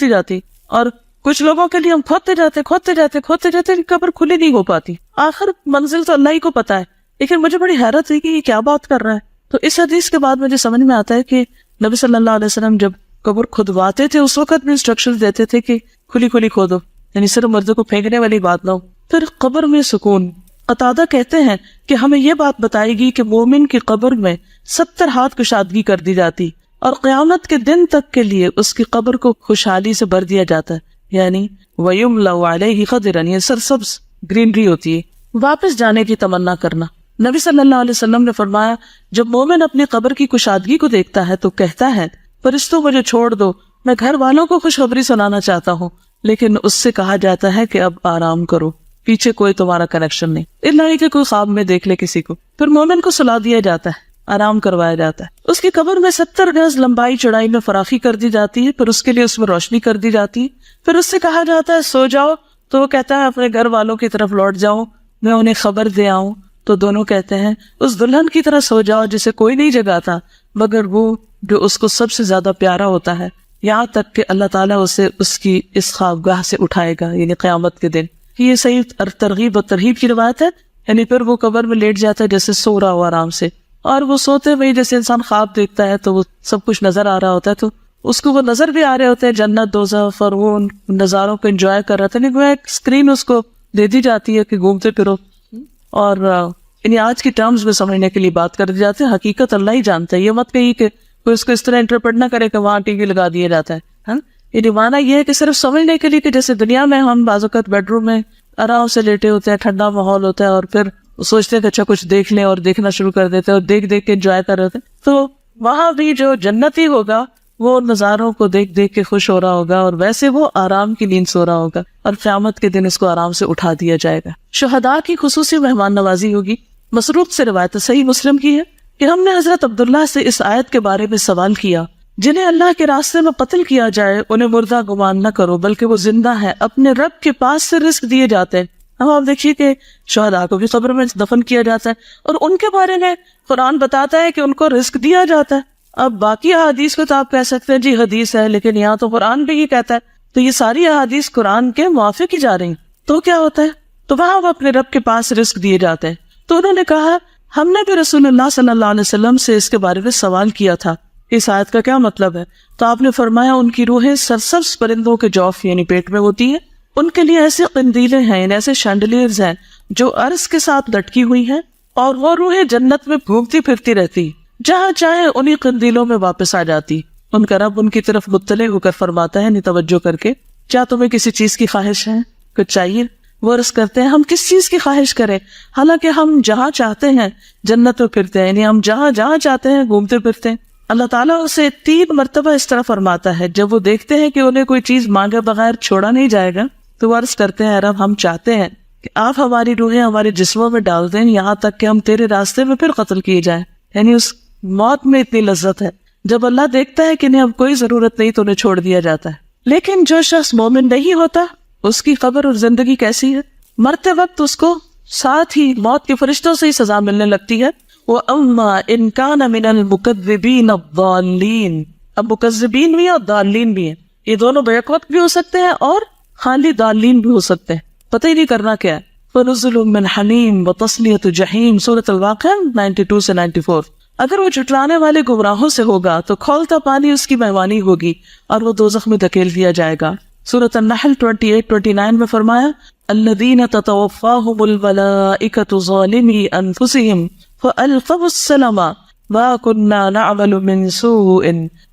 جاتی. اور کچھ لوگوں کے لیے ہم کھودتے جاتے قبر کھلی نہیں ہو پاتی. آخر منزل تو اللہ ہی کو پتا ہے, لیکن مجھے بڑی حیرت ہوئی کہ یہ کیا بات کر رہا ہے. تو اس حدیث کے بعد مجھے سمجھ میں آتا ہے کہ نبی صلی اللہ علیہ وسلم جب قبر کھدواتے تھے اس وقت بھی انسٹرکشن دیتے تھے کہ کھلی کھلی کھودو, یعنی صرف مردوں کو پھینکنے والی بات نہ ہو. پھر قبر میں سکون. قتادہ کہتے ہیں کہ ہمیں یہ بات بتائی گئی کہ مومن کی قبر میں 70 ہاتھ کشادگی کر دی جاتی اور قیامت کے دن تک کے لیے اس کی قبر کو خوشحالی سے بھر دیا جاتا ہے, یعنی وَيُمْلَوْ عَلَيْهِ خَضِرًا, یہ سرسبز گرینری ہوتی ہے. واپس جانے کی تمنا کرنا. نبی صلی اللہ علیہ وسلم نے فرمایا جب مومن اپنی قبر کی کشادگی کو دیکھتا ہے تو کہتا ہے فرشتوں مجھے چھوڑ دو, میں گھر والوں کو خوشخبری سنانا چاہتا ہوں. لیکن اس سے کہا جاتا ہے کہ اب آرام کرو, پیچھے کوئی تمہارا کنیکشن نہیں, اللہ کہ کوئی خواب میں دیکھ لے کسی کو. پھر مومن کو سلا دیا جاتا ہے, آرام کروایا جاتا ہے. اس کی قبر میں 70 گز لمبائی چڑھائی میں فراخی کر دی جاتی ہے, پھر اس کے لیے اس میں روشنی کر دی جاتی ہے. پھر اس سے کہا جاتا ہے سو جاؤ, تو وہ کہتا ہے اپنے گھر والوں کی طرف لوٹ جاؤں, میں انہیں خبر دے آؤں. تو دونوں کہتے ہیں اس دلہن کی طرح سو جاؤ جسے کوئی نہیں جگاتا مگر وہ جو اس کو سب سے زیادہ پیارا ہوتا ہے, یہاں تک کہ اللہ تعالیٰ اسے اس کی اس خوابگاہ سے اٹھائے گا, یعنی قیامت کے دن. یہ صحیح ترغیب و ترہیب کی روایت ہے. یعنی پھر وہ قبر میں لیٹ جاتا ہے جیسے سو رہا ہو آرام سے, اور وہ سوتے ہوئے جیسے انسان خواب دیکھتا ہے تو وہ سب کچھ نظر آ رہا ہوتا ہے, تو اس کو وہ نظر بھی آ رہے ہوتے ہیں جنت دوزخ اور وہ نظاروں کو انجوائے کر رہا تھا. لیکن وہ ایک اسکرین اس کو دے دی جاتی ہے کہ گھومتے پھرو, اور یعنی آج کی ٹرمز میں سمجھنے کے لیے بات کر دی جاتی ہے. حقیقت اللہ ہی جانتا ہے. یہ مت کہیے کہ کوئی اس کو اس طرح انٹرپریٹ نہ کرے کہ وہاں ٹی وی لگا دیا جاتا ہے. یہ مانا یہ ہے کہ صرف سمجھنے کے لیے کہ جیسے دنیا میں ہم بعض اوقات بیڈ روم میں آرام سے لیٹے ہوتے ہیں, ٹھنڈا ماحول ہوتا ہے, اور پھر سوچتے ہیں کہ اچھا کچھ دیکھ لیں, اور دیکھنا شروع کر دیتے ہیں اور دیکھ کے انجوائے کر رہے ہیں. تو وہاں بھی جو جنتی ہوگا وہ نظاروں کو دیکھ کے خوش ہو رہا ہوگا, اور ویسے وہ آرام کی نیند سو رہا ہوگا, اور قیامت کے دن اس کو آرام سے اٹھا دیا جائے گا. شہداء کی خصوصی مہمان نوازی ہوگی. مسروق سے روایت صحیح مسلم کی ہے کہ ہم نے حضرت عبداللہ سے اس آیت کے بارے میں سوال کیا, جنہیں اللہ کے راستے میں قتل کیا جائے انہیں مردہ گمان نہ کرو بلکہ وہ زندہ ہے, اپنے رب کے پاس سے رزق دیے جاتے ہیں. اب آپ دیکھیے کہ شہداء کو بھی قبر میں دفن کیا جاتا ہے, اور ان کے بارے میں قرآن بتاتا ہے کہ ان کو رزق دیا جاتا ہے. اب باقی احادیث کو تو آپ کہہ سکتے ہیں جی حدیث ہے, لیکن یہاں تو قرآن بھی یہ کہتا ہے, تو یہ ساری احادیث قرآن کے موافق ہی جا رہی ہیں. تو کیا ہوتا ہے, تو وہاں وہ اپنے رب کے پاس رزق دیے جاتے ہیں. تو انہوں نے کہا ہم نے بھی رسول اللہ صلی اللہ علیہ وسلم سے اس کے بارے میں سوال کیا تھا, اس آیت کا کیا مطلب ہے؟ تو آپ نے فرمایا ان کی روحیں سرسبز پرندوں کے جوف یعنی پیٹ میں ہوتی ہیں, ان کے لیے ایسے قندیلیں ہیں, یعنی ایسے شینڈلیئرز ہیں جو عرش کے ساتھ لٹکی ہوئی ہیں, اور وہ روحیں جنت میں گھومتی پھرتی رہتی, جہاں چاہے انہی قندیلوں میں واپس آ جاتی. ان کا رب ان کی طرف مطلع ہو کر فرماتا ہے, یعنی توجہ کر کے, کیا تمہیں کسی چیز کی خواہش ہے, کچھ چاہیے؟ وہ عرض کرتے ہیں ہم کس چیز کی خواہش کریں, حالانکہ ہم جہاں چاہتے ہیں جنت میں پھرتے ہیں, یعنی ہم جہاں چاہتے ہیں گھومتے پھرتے ہیں. اللہ تعالیٰ اسے 3 مرتبہ اس طرح فرماتا ہے. جب وہ دیکھتے ہیں کہ انہیں کوئی چیز مانگے بغیر چھوڑا نہیں جائے گا تو وہ عرض کرتے ہیں رب ہم چاہتے ہیں کہ آپ ہماری روحیں ہمارے جسموں میں ڈال دیں یہاں تک کہ ہم تیرے راستے میں پھر قتل کیے جائیں. یعنی اس موت میں اتنی لذت ہے. جب اللہ دیکھتا ہے کہ انہیں اب کوئی ضرورت نہیں تو انہیں چھوڑ دیا جاتا ہے. لیکن جو شخص مومن نہیں ہوتا اس کی قبر اور زندگی کیسی ہے؟ مرتے وقت اس کو ساتھ ہی موت کے فرشتوں سے ہی سزا ملنے لگتی ہے. وَأَمَّا إِن كَانَ مِنَ الْمُكَذِّبِينَ الضَّالِّينَ, اب مکذبین بھی اور ضالین بھی ہیں, یہ دونوں بیک وقت بھی ہو سکتے ہیں اور خالی ضالین بھی ہو سکتے ہیں, پتہ ہی نہیں کرنا کیا ہے. فَنُزُلٌ مِّنْ حَمِيمٍ وَتَصْلِيَةُ جَحِيمٍ سورۃ الواقعہ 92 سے 94. اگر وہ جھٹلانے والے گمراہوں سے ہوگا تو کھولتا پانی اس کی مہمانی ہوگی اور وہ دوزخ میں دھکیل دیا جائے گا. سورۃ النحل 28-29 میں فرمایا الذین تتوفاہم الملائکۃ ظالمی انفسہم فألقوا السلم ما كنا نعمل من سوء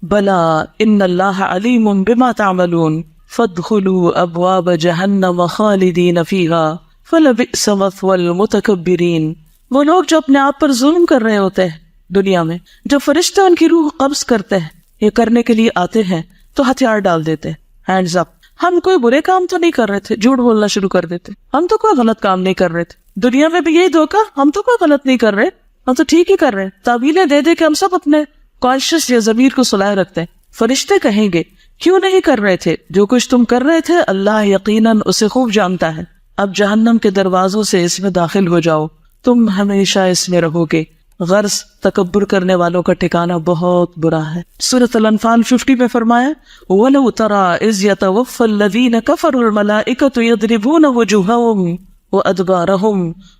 بلا ان اللہ علیم بما تعملون فادخلوا ابواب جہنم خالدین فیہا فلبئس مثوى المتکبرین. وہ لوگ جو اپنے آپ پر ظلم کر رہے ہوتے ہیں دنیا میں, جب فرشتے ان کی روح قبض کرتے ہیں, یہ کرنے کے لیے آتے ہیں تو ہتھیار ڈال دیتے, ہینڈز اپ. ہم کوئی برے کام تو نہیں کر رہے تھے, جھوٹ بولنا شروع کر دیتے, ہم تو کوئی غلط کام نہیں کر رہے تھے. دنیا میں بھی یہی دھوکہ, ہم تو کوئی غلط نہیں کر رہے, ہم تو ٹھیک ہی کر رہے ہیں. تعویلیں دے دے کہ ہم سب اپنے کانشیس یا ضمیر کو سلائے رکھتے ہیں. فرشتے کہیں گے کیوں نہیں کر رہے تھے جو کچھ تم کر رہے تھے؟ اللہ یقیناً اسے خوب جانتا ہے. اب جہنم کے دروازوں سے اس میں داخل ہو جاؤ، تم ہمیشہ اس میں رہو گے. غرض تکبر کرنے والوں کا ٹھکانہ بہت برا ہے. سورۃ الانفال 50 میں فرمایا وَلَوْ تَرَىٰ إِذْ يَتَوَفَّى الَّذِينَ كَفَرُوا الْمَلَائِكَةُ يَضْرِبُونَ وُجُوهَهُمْ وَأَدْبَارَهُمْ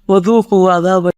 وَذُوقُوا عَذَابَ